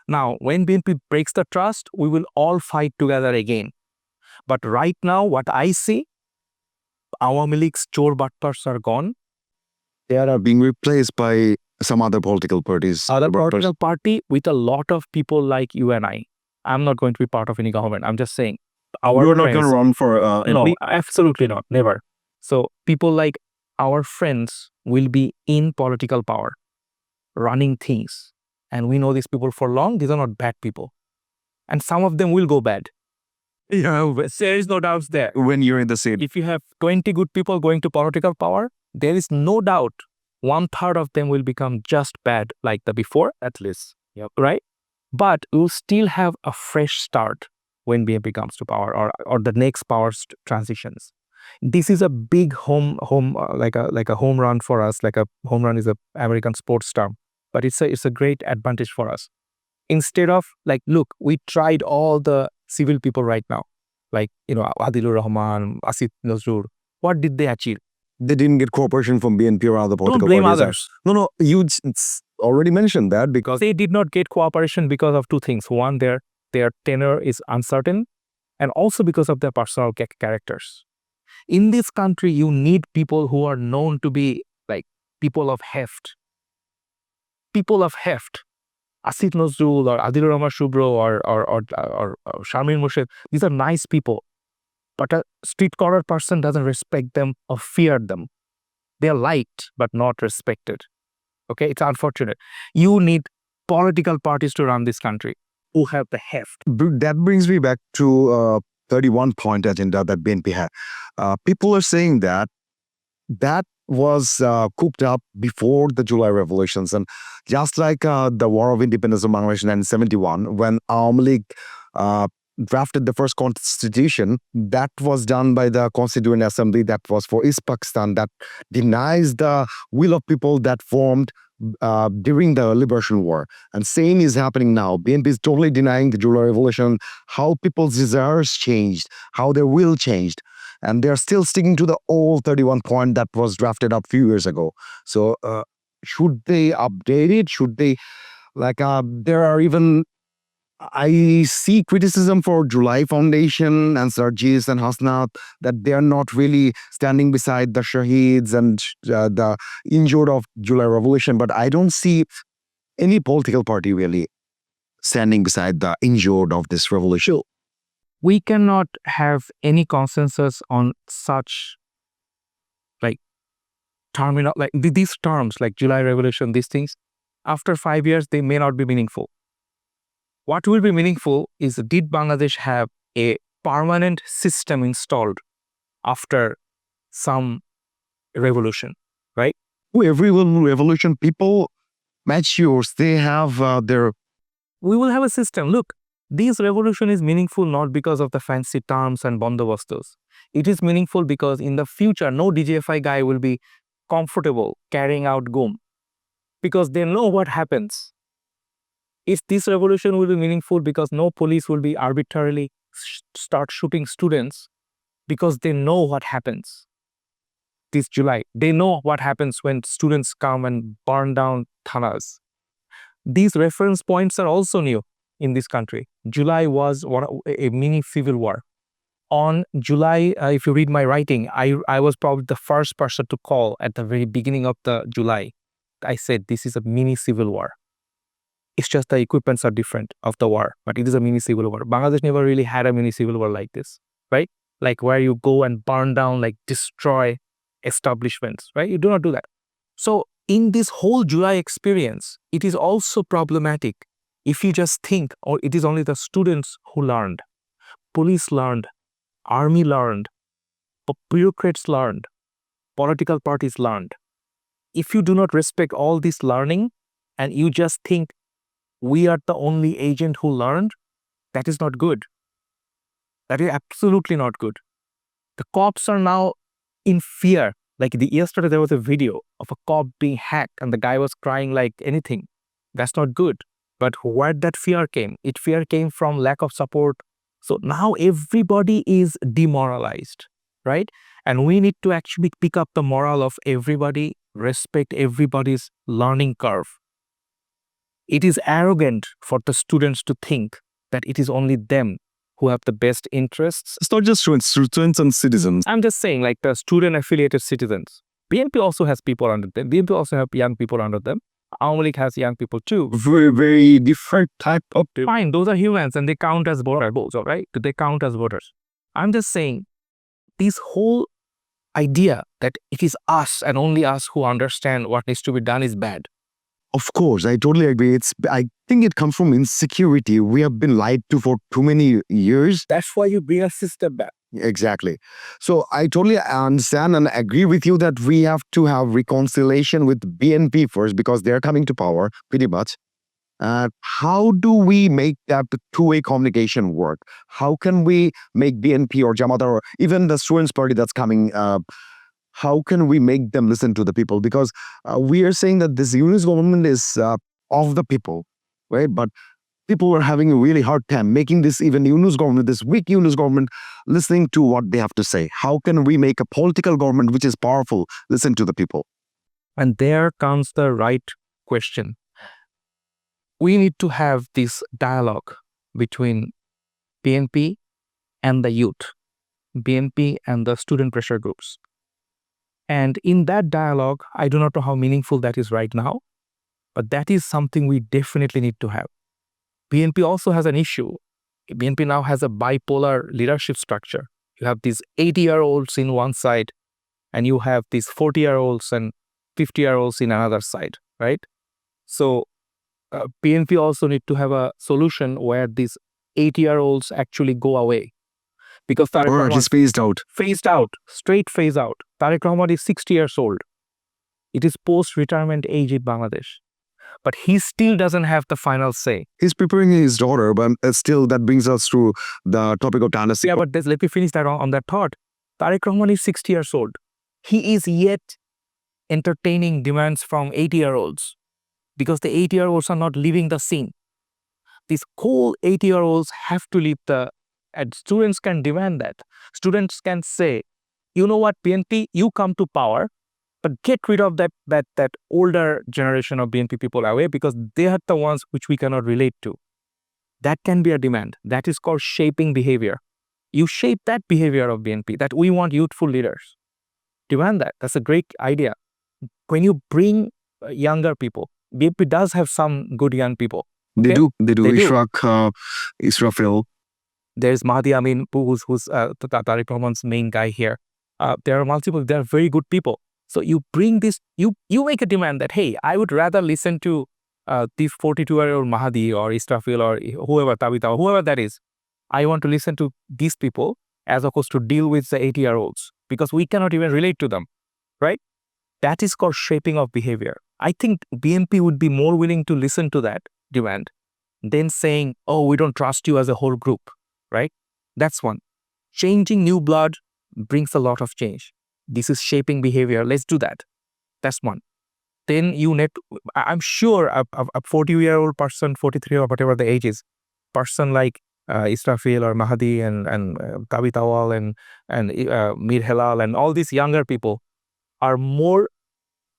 Now, when BNP breaks the trust, we will all fight together again. But right now, what I see, Awami League's chor battars are gone. They are being replaced by some other political parties. Other political party with a lot of people like you and I. I'm not going to be part of any government. I'm just saying. You're not going to run for... no, absolutely not. Never. So people like our friends will be in political power, running things. And we know these people for long. These are not bad people. And some of them will go bad. Yeah, There is no doubt there. when you're in the seat. If you have 20 good people going to political power, there is no doubt 1/3 of them will become just bad like the before, at least. Yep. Right? But we'll still have a fresh start when BNP comes to power or the next power transitions. This is a big like a home run for us. Like a home run is an American sports term, but it's a great advantage for us. Instead of like, look, we tried all the civil people right now, like Adilur Rahman, Asif Nazrur. What did they achieve? They didn't get cooperation from BNP or other political Don't blame parties. others. No, you already mentioned that because They did not get cooperation because of two things. One, their tenure is uncertain, and also because of their personal characters. In this country, you need people who are known to be like people of heft. People of heft. Asif Nazrul or Adilur Rahman Shubro or Shamir Murshid. These are nice people. But a street corner person doesn't respect them or fear them. They are liked but not respected. Okay, it's unfortunate. You need political parties to run this country who have the heft. that brings me back to 31-point agenda that BNP had. People are saying that was cooked up before the July revolutions, and just like the War of Independence of Bangladesh in 1971, when Awami League drafted the first constitution, that was done by the Constituent Assembly that was for East Pakistan, that denies the will of people that formed during the Liberation War. And same is happening now. BNP is totally denying the July Revolution, how people's desires changed, how their will changed. And they're still sticking to the old 31 point that was drafted up a few years ago. So should they update it? Should they, there are even, I see criticism for July Foundation and Sarjis and Hasnat that they are not really standing beside the Shaheeds and the injured of July Revolution. But I don't see any political party really standing beside the injured of this revolution. We cannot have any consensus on such terminal, these terms like July Revolution, these things. After 5 years, they may not be meaningful. What will be meaningful is, did Bangladesh have a permanent system installed after some revolution, right? Every revolution, people matures, they have their... We will have a system. Look, this revolution is meaningful not because of the fancy terms and bandobastos. It is meaningful because in the future, no DJFI guy will be comfortable carrying out GOM because they know what happens. If this revolution will be meaningful because no police will be arbitrarily start shooting students because they know what happens. This July, they know what happens when students come and burn down thanas. These reference points are also new in this country. July was a mini civil war. On July, if you read my writing, I was probably the first person to call at the very beginning of the July. I said, this is a mini civil war. It's just the equipments are different of the war, but it is a mini civil war. Bangladesh never really had a mini civil war like this, right? Like where you go and burn down, destroy establishments, right? You do not do that. So in this whole July experience, it is also problematic if you just think, or it is only the students who learned, police learned, army learned, bureaucrats learned, political parties learned. If you do not respect all this learning and you just think we are the only agent who learned, that is not good. That is absolutely not good. The cops are now in fear. Yesterday there was a video of a cop being hacked and the guy was crying like anything. That's not good. But where that fear came? Fear came from lack of support. So now everybody is demoralized, right? And we need to actually pick up the moral of everybody, respect everybody's learning curve. It is arrogant for the students to think that it is only them who have the best interests. It's not just students and citizens. I'm just saying, the student-affiliated citizens. BNP also has people under them. BNP also have young people under them. Awami League has young people too. Very, very different type of people. Fine, those are humans and they count as voters, all right? They count as voters. I'm just saying, this whole idea that it is us and only us who understand what needs to be done is bad. Of course, I totally agree. I think it comes from insecurity. We have been lied to for too many years. That's why you bring a system back. Exactly. So I totally understand and agree with you that we have to have reconciliation with BNP first because they're coming to power pretty much. How do we make that two-way communication work? How can we make BNP or Jamaat or even the Students' Party that's coming, how can we make them listen to the people? Because we are saying that this unionist government is of the people, right? But people are having a really hard time making this even unionist government, this weak unionist government, listening to what they have to say. How can we make a political government which is powerful listen to the people? And there comes the right question. We need to have this dialogue between BNP and the youth, BNP and the student pressure groups. And in that dialogue, I do not know how meaningful that is right now, but that is something we definitely need to have. BNP also has an issue. BNP now has a bipolar leadership structure. You have these 80-year-olds in one side, and you have these 40-year-olds and 50-year-olds in another side, right? So BNP also need to have a solution where these 80-year-olds actually go away. Because Tariq Rahman is phased out. Phased out, straight phase out. Tariq Rahman is 60 years old. It is post-retirement age in Bangladesh. But he still doesn't have the final say. He's preparing his daughter, but still that brings us to the topic of Dynastic. Yeah, but let me finish that on that thought. Tariq Rahman is 60 years old. He is yet entertaining demands from 80-year-olds because the 80-year-olds are not leaving the scene. These cool 80-year-olds have to leave and students can demand that. Students can say, you know what, BNP, you come to power, but get rid of that older generation of BNP people away because they are the ones which we cannot relate to. That can be a demand. That is called shaping behavior. You shape that behavior of BNP, that we want youthful leaders. Demand that. That's a great idea. When you bring younger people, BNP does have some good young people. They Okay? do. do. Israfil. There's Mahdi Amin, who's Tariq Rahman's main guy here. There are multiple, they are very good people. So you bring this, you make a demand that, hey, I would rather listen to this 42-year-old Mahdi or Israfil or whoever, Tabitha, or whoever that is. I want to listen to these people as opposed to deal with the 80-year-olds because we cannot even relate to them, right? That is called shaping of behavior. I think BNP would be more willing to listen to that demand than saying, oh, we don't trust you as a whole group, right? That's one. Changing new blood brings a lot of change. This is shaping behavior. Let's do that. That's one. Then I'm sure a 40-year-old person, 43 or whatever the age is, person like Israfil or Mahdi and Kavitawal and Mir Helal and all these younger people are more,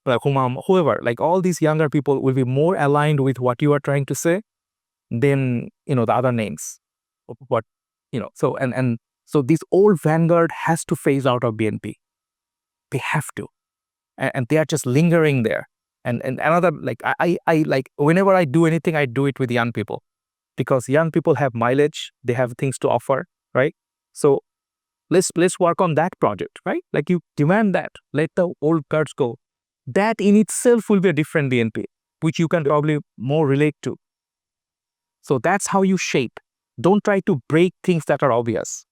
whoever, like all these younger people will be more aligned with what you are trying to say than, the other names. What, so so this old vanguard has to phase out of BNP. They have to. And they are just lingering there. And another, like, I like, whenever I do anything, I do it with young people. Because young people have mileage, they have things to offer, right? So let's work on that project, right? Like you demand that, let the old guards go. That in itself will be a different BNP, which you can probably more relate to. So that's how you shape. Don't try to break things that are obvious.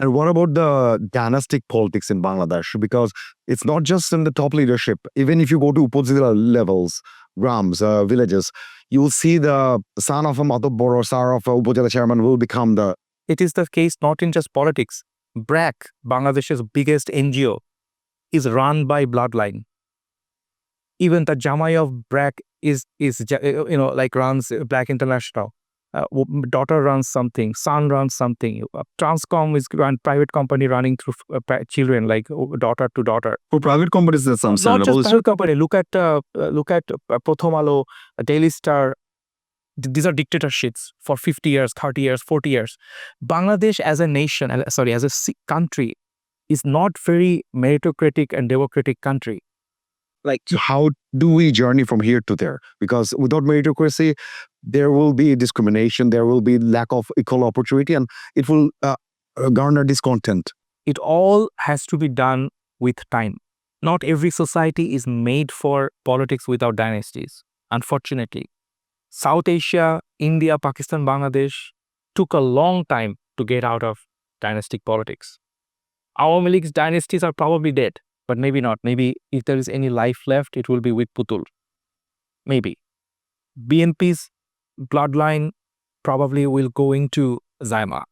And what about the dynastic politics in Bangladesh? Because it's not just in the top leadership. Even if you go to upazila levels, grams, villages, you'll see the son of a matobor or son of a upazila chairman will become the... It is the case not in just politics. BRAC, Bangladesh's biggest NGO, is run by bloodline. Even the Jamai of BRAC is runs Black International. Daughter runs something, son runs something. Transcom is a private company running through children, like daughter to daughter. For private companies, that's Not just private company. Look at Prothom Alo, Daily Star. These are dictatorships for 50 years, 30 years, 40 years. Bangladesh as a nation, as a country, is not very meritocratic and democratic country. Like, so how do we journey from here to there? Because without meritocracy, there will be discrimination, there will be lack of equal opportunity, and it will garner discontent. It all has to be done with time. Not every society is made for politics without dynasties, unfortunately. South Asia, India, Pakistan, Bangladesh took a long time to get out of dynastic politics. Awami League's dynasties are probably dead, but maybe not. Maybe if there is any life left, it will be with Putul. Maybe. BNP's bloodline probably will go into Zaima.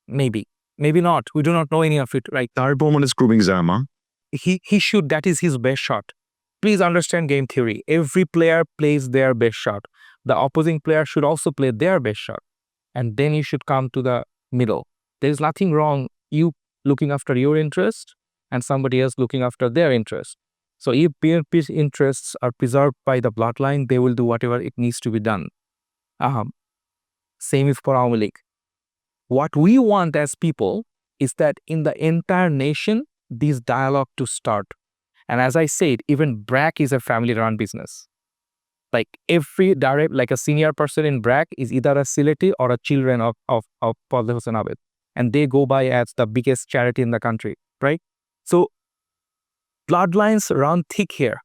Maybe. Maybe not. We do not know any of it, right? Tariq Rahman is proving Zaima. He should. That is his best shot. Please understand game theory. Every player plays their best shot. The opposing player should also play their best shot. And then you should come to the middle. There is nothing wrong you looking after your interest and somebody else looking after their interest. So if BNP's interests are preserved by the bloodline, they will do whatever it needs to be done. Same is for Awami League. What we want as people is that in the entire nation, this dialogue to start. And as I said, even BRAC is a family-run business. Like every direct, like a senior person in BRAC is either a Sileti or a children of Fadl Hossain Abed. And they go by as the biggest charity in the country, right? So bloodlines run thick here.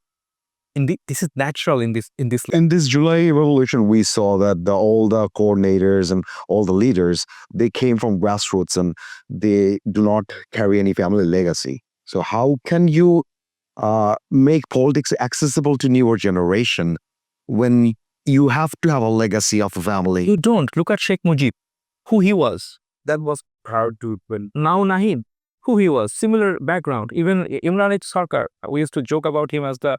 This is natural in this. In this July revolution, we saw that all the coordinators and all the leaders, they came from grassroots and they do not carry any family legacy. So how can you make politics accessible to newer generation when you have to have a legacy of a family. You don't. Look at Sheikh Mujib, who he was. That was proud to win. Now Nahid, who he was. Similar background. Even Imran Sarkar, we used to joke about him as the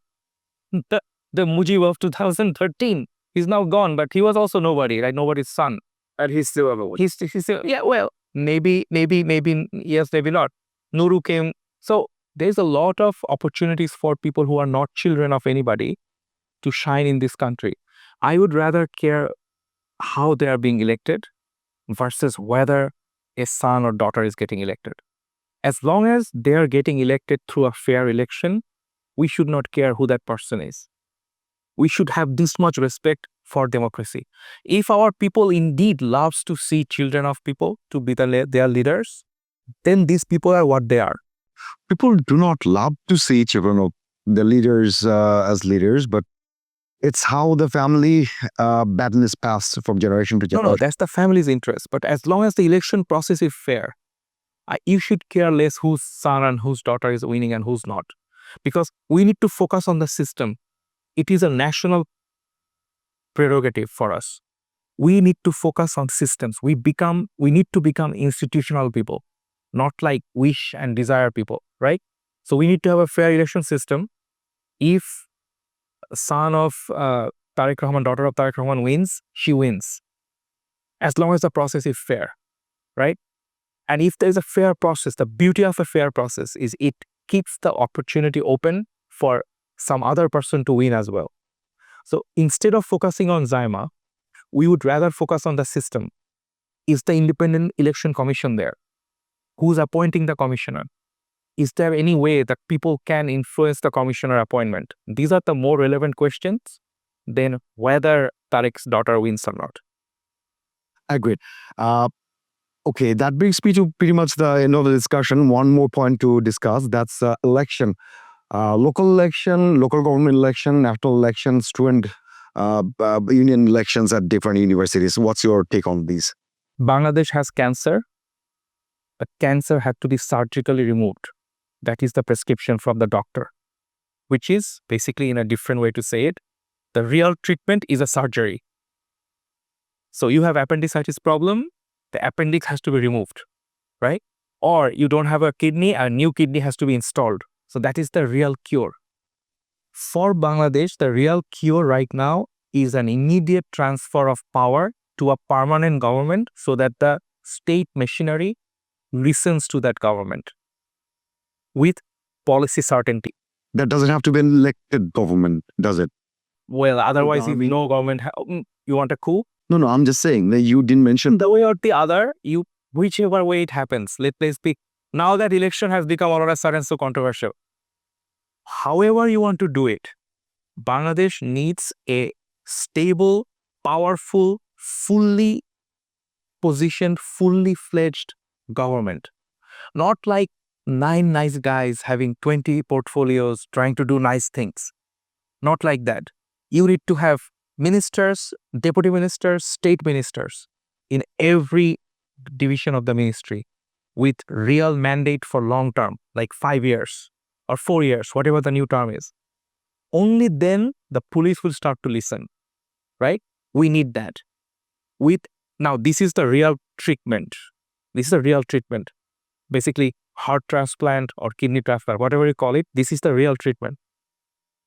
Mujib of 2013. He's now gone, but he was also nobody, like nobody's son. And he's still ever win. He's still, yeah, well, maybe, yes, maybe not. Nuru came. So there's a lot of opportunities for people who are not children of anybody to shine in this country. I would rather care how they are being elected versus whether a son or daughter is getting elected. As long as they are getting elected through a fair election, we should not care who that person is. We should have this much respect for democracy. If our people indeed loves to see children of people to be their leaders, then these people are what they are. People do not love to see children of the leaders as leaders, but it's how the family baton is passed from generation to generation. No, that's the family's interest. But as long as the election process is fair, you should care less whose son and whose daughter is winning and who's not. Because we need to focus on the system. It is a national prerogative for us. We need to focus on systems. We need to become institutional people, not like wish and desire people, right? So we need to have a fair election system. If son of Tariq Rahman, daughter of Tariq Rahman wins, she wins. As long as the process is fair, right? And if there's a fair process, the beauty of a fair process is it keeps the opportunity open for some other person to win as well. So instead of focusing on Zaima, we would rather focus on the system. Is the Independent Election Commission there? Who's appointing the commissioner? Is there any way that people can influence the commissioner appointment? These are the more relevant questions than whether Tariq's daughter wins or not. Agreed. Okay, that brings me to pretty much the end of the discussion. One more point to discuss, that's election. Local election, local government election, national election, student union elections at different universities. What's your take on these? Bangladesh has cancer, but cancer had to be surgically removed. That is the prescription from the doctor, which is basically, in a different way to say it, the real treatment is a surgery. So you have appendicitis problem, the appendix has to be removed, right? Or you don't have a kidney, a new kidney has to be installed. So that is the real cure. For Bangladesh, the real cure right now is an immediate transfer of power to a permanent government so that the state machinery listens to that government with policy certainty. That doesn't have to be an elected government, does it? Well, otherwise, if no government, you want a coup? No, I'm just saying that you didn't mention. The way or the other, whichever way it happens, let's pick. Now that election has become all of a sudden so controversial. However you want to do it, Bangladesh needs a stable, powerful, fully positioned, fully fledged government. Not like 9 nice guys having 20 portfolios trying to do nice things. Not like that. You need to have ministers, deputy ministers, state ministers in every division of the ministry with real mandate for long term, like 5 years or 4 years, whatever the new term is. Only then the police will start to listen, right? We need that. Now, this is the real treatment. This is a real treatment. Basically, heart transplant or kidney transplant, whatever you call it, this is the real treatment.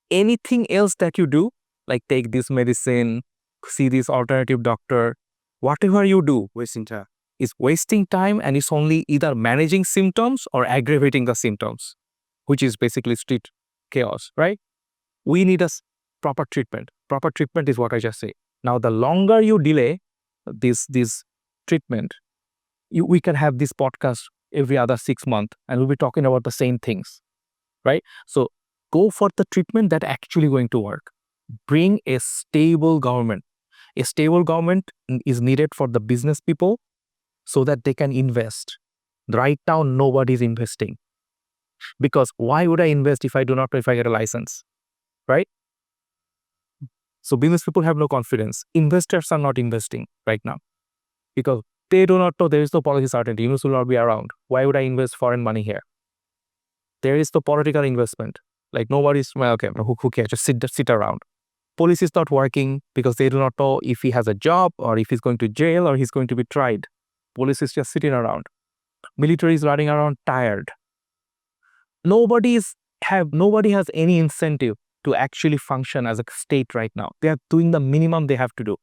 Anything else that you do, like take this medicine, see this alternative doctor, whatever you do, Wasting time. is wasting time, and it's only either managing symptoms or aggravating the symptoms, which is basically street chaos, right? We need a proper treatment. Proper treatment is what I just say. Now, the longer you delay this treatment, we can have this podcast every other 6 months and we'll be talking about the same things, right? So go for the treatment that actually going to work. Bring a stable government. A stable government is needed for the business people so that they can invest. Right now, nobody's investing. Because why would I invest if I do not know if I get a license, right? So business people have no confidence. Investors are not investing right now because they do not know, there is no policy certainty. Yunus will not be around. Why would I invest foreign money here? There is no political investment. Like nobody's, well, okay, who cares? Just sit around. Police is not working because they do not know if he has a job or if he's going to jail or he's going to be tried. Police is just sitting around. Military is running around tired. Nobody has any incentive to actually function as a state right now. They are doing the minimum they have to do.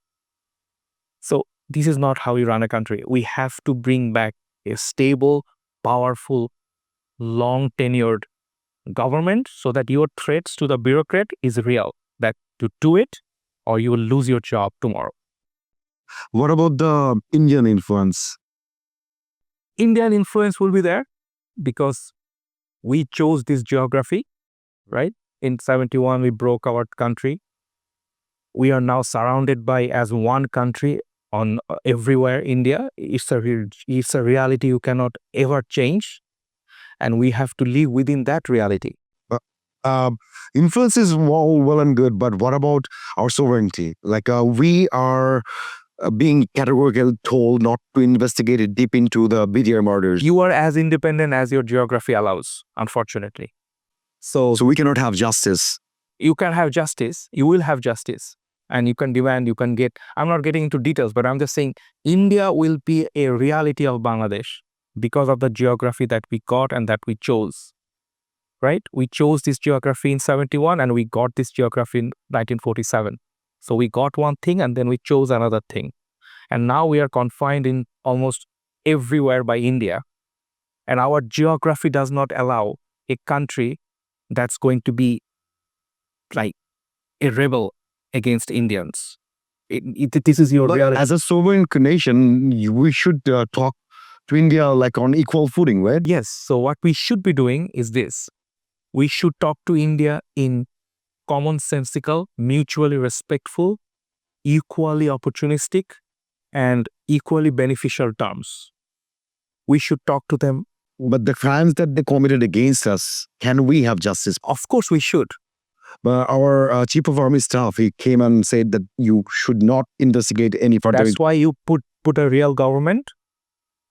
So this is not how we run a country. We have to bring back a stable, powerful, long-tenured government so that your threats to the bureaucrat is real, that to do it or you will lose your job tomorrow. What about the Indian influence? Indian influence will be there because we chose this geography, right? In 71, we broke our country. We are now surrounded by as one country on everywhere India. It's a reality you cannot ever change. And we have to live within that reality. Influence is all well and good, but what about our sovereignty? Like we are being categorically told not to investigate it deep into the BDR murders. You are as independent as your geography allows, unfortunately. So we cannot have justice. You can have justice. You will have justice. And you can demand, you can get. I'm not getting into details, but I'm just saying India will be a reality of Bangladesh because of the geography that we got and that we chose. Right? We chose this geography in 71 and we got this geography in 1947. So we got one thing and then we chose another thing. And now we are confined in almost everywhere by India. And our geography does not allow a country that's going to be like a rebel against Indians. This is your reality. As a sovereign nation, we should talk to India like on equal footing, right? Yes. So what we should be doing is this. We should talk to India in commonsensical, mutually respectful, equally opportunistic, and equally beneficial terms. We should talk to them. But the crimes that they committed against us, can we have justice? Of course we should. But our chief of army staff, he came and said that you should not investigate any further. That's why you put a real government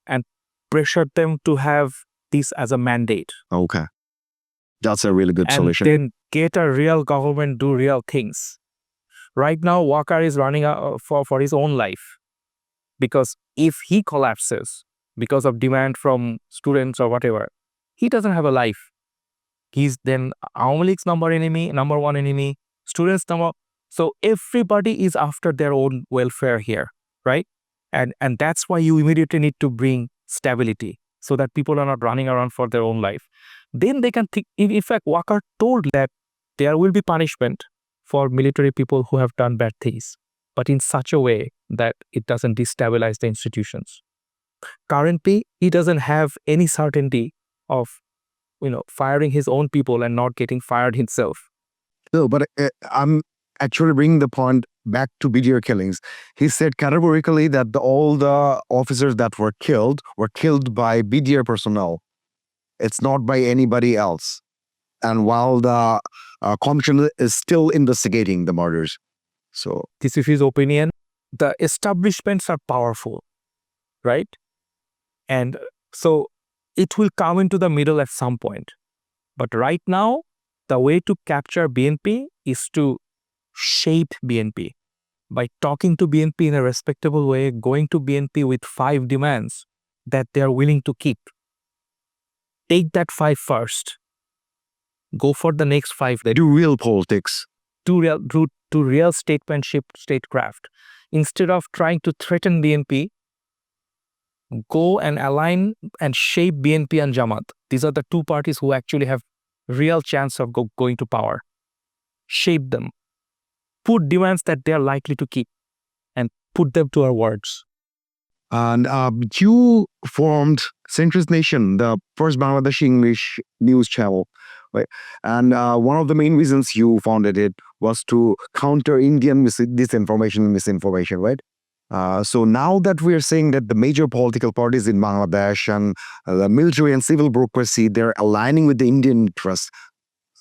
and pressure them to have this as a mandate. Okay. That's a really good solution. And then get a real government, do real things. Right now, Walker is running for his own life. Because if he collapses because of demand from students or whatever, he doesn't have a life. He's then Awami League's number one enemy, students number. So everybody is after their own welfare here, right? And that's why you immediately need to bring stability so that people are not running around for their own life. Then they can think, in fact, Walker told that there will be punishment for military people who have done bad things, but in such a way that it doesn't destabilize the institutions. Currently, he doesn't have any certainty of, firing his own people and not getting fired himself. No, but I'm actually bringing the point back to BDR killings. He said categorically that all the officers that were killed by BDR personnel. It's not by anybody else. And while the commission is still investigating the murders. So this is his opinion. The establishments are powerful, right? And so it will come into the middle at some point. But right now, the way to capture BNP is to shape BNP. By talking to BNP in a respectable way, going to BNP with 5 demands that they are willing to keep. Take that 5 first. Go for the next 5. They do real politics. Do real statesmanship, statecraft. Instead of trying to threaten BNP, go and align and shape BNP and Jamaat. These are the 2 parties who actually have real chance of going to power. Shape them. Put demands that they are likely to keep and put them to our words. And you formed Centrist Nation, the first Bangladeshi English news channel. Right? And one of the main reasons you founded it was to counter Indian disinformation and misinformation, right? So now that we are saying that the major political parties in Bangladesh and the military and civil bureaucracy, they're aligning with the Indian interest,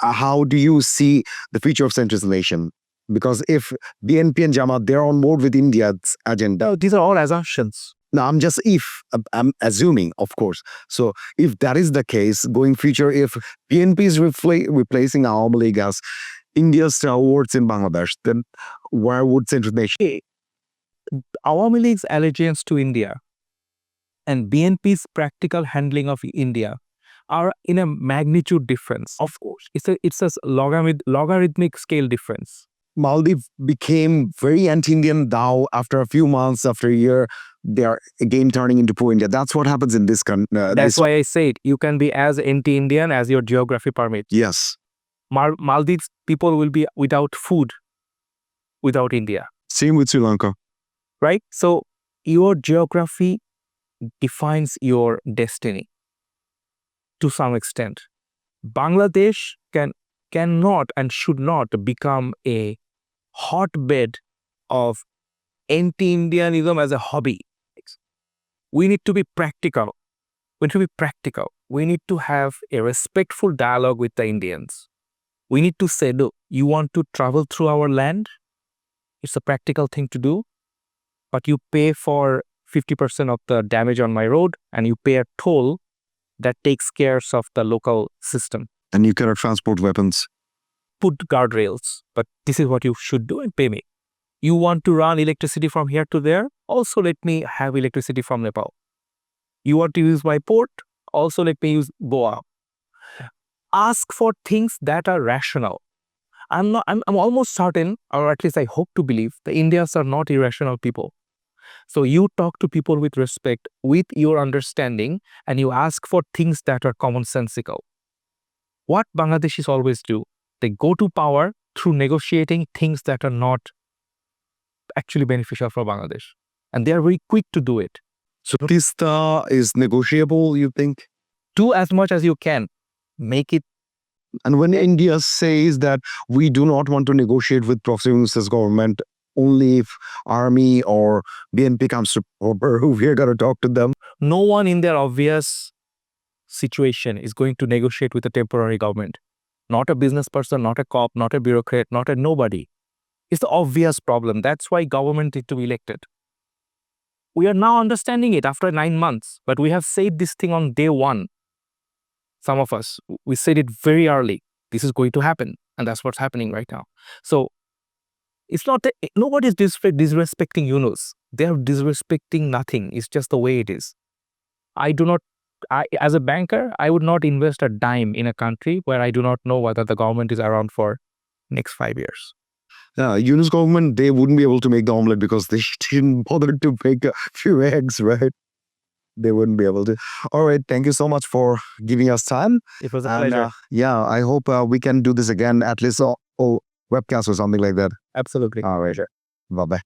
how do you see the future of Centrist Nation? Because if BNP and Jamaat, they're on board with India's agenda. No, these are all assumptions. No, I'm assuming, of course. So if that is the case, going future, if BNP is replacing Awami League as India's stalwarts in Bangladesh, then where would Centrist Nation? Awami League's allegiance to India and BNP's practical handling of India are in a magnitude difference. Of course, it's a logarithmic scale difference. Maldives became very anti-Indian now after a few months, after a year, they are again turning into pro-India. That's what happens in this country. That's why I said you can be as anti-Indian as your geography permits. Yes. Maldives people will be without food without India. Same with Sri Lanka. Right? So your geography defines your destiny to some extent. Bangladesh cannot and should not become a hotbed of anti-Indianism as a hobby. We need to be practical. We need to be practical. We need to have a respectful dialogue with the Indians. We need to say, look, you want to travel through our land? It's a practical thing to do, but you pay for 50% of the damage on my road and you pay a toll that takes care of the local system. And you cannot transport weapons. Put guardrails, but this is what you should do and pay me. You want to run electricity from here to there? Also let me have electricity from Nepal. You want to use my port? Also let me use Goa. Ask for things that are rational. I'm almost certain, or at least I hope to believe, the Indians are not irrational people. So you talk to people with respect, with your understanding, and you ask for things that are commonsensical. What Bangladeshis always do, they go to power through negotiating things that are not actually beneficial for Bangladesh. And they are very quick to do it. So Tista is negotiable, you think? Do as much as you can. Make it. And when India says that we do not want to negotiate with Prof. government, only if army or BNP comes to power, we are going to talk to them. No one in their obvious situation is going to negotiate with a temporary government. Not a business person, not a cop, not a bureaucrat, not a nobody. It's the obvious problem. That's why government need to be elected. We are now understanding it after 9 months, but we have said this thing on day one. Some of us, we said it very early. This is going to happen, and that's what's happening right now. So it's not that nobody is disrespecting Yunus. They are disrespecting nothing. It's just the way it is. As a banker, I would not invest a dime in a country where I do not know whether the government is around for next 5 years. Yunus government, they wouldn't be able to make the omelette because they didn't bother to make a few eggs, right? They wouldn't be able to. All right. Thank you so much for giving us time. It was a pleasure. I hope we can do this again, at least a webcast or something like that. Absolutely. All right. Bye-bye.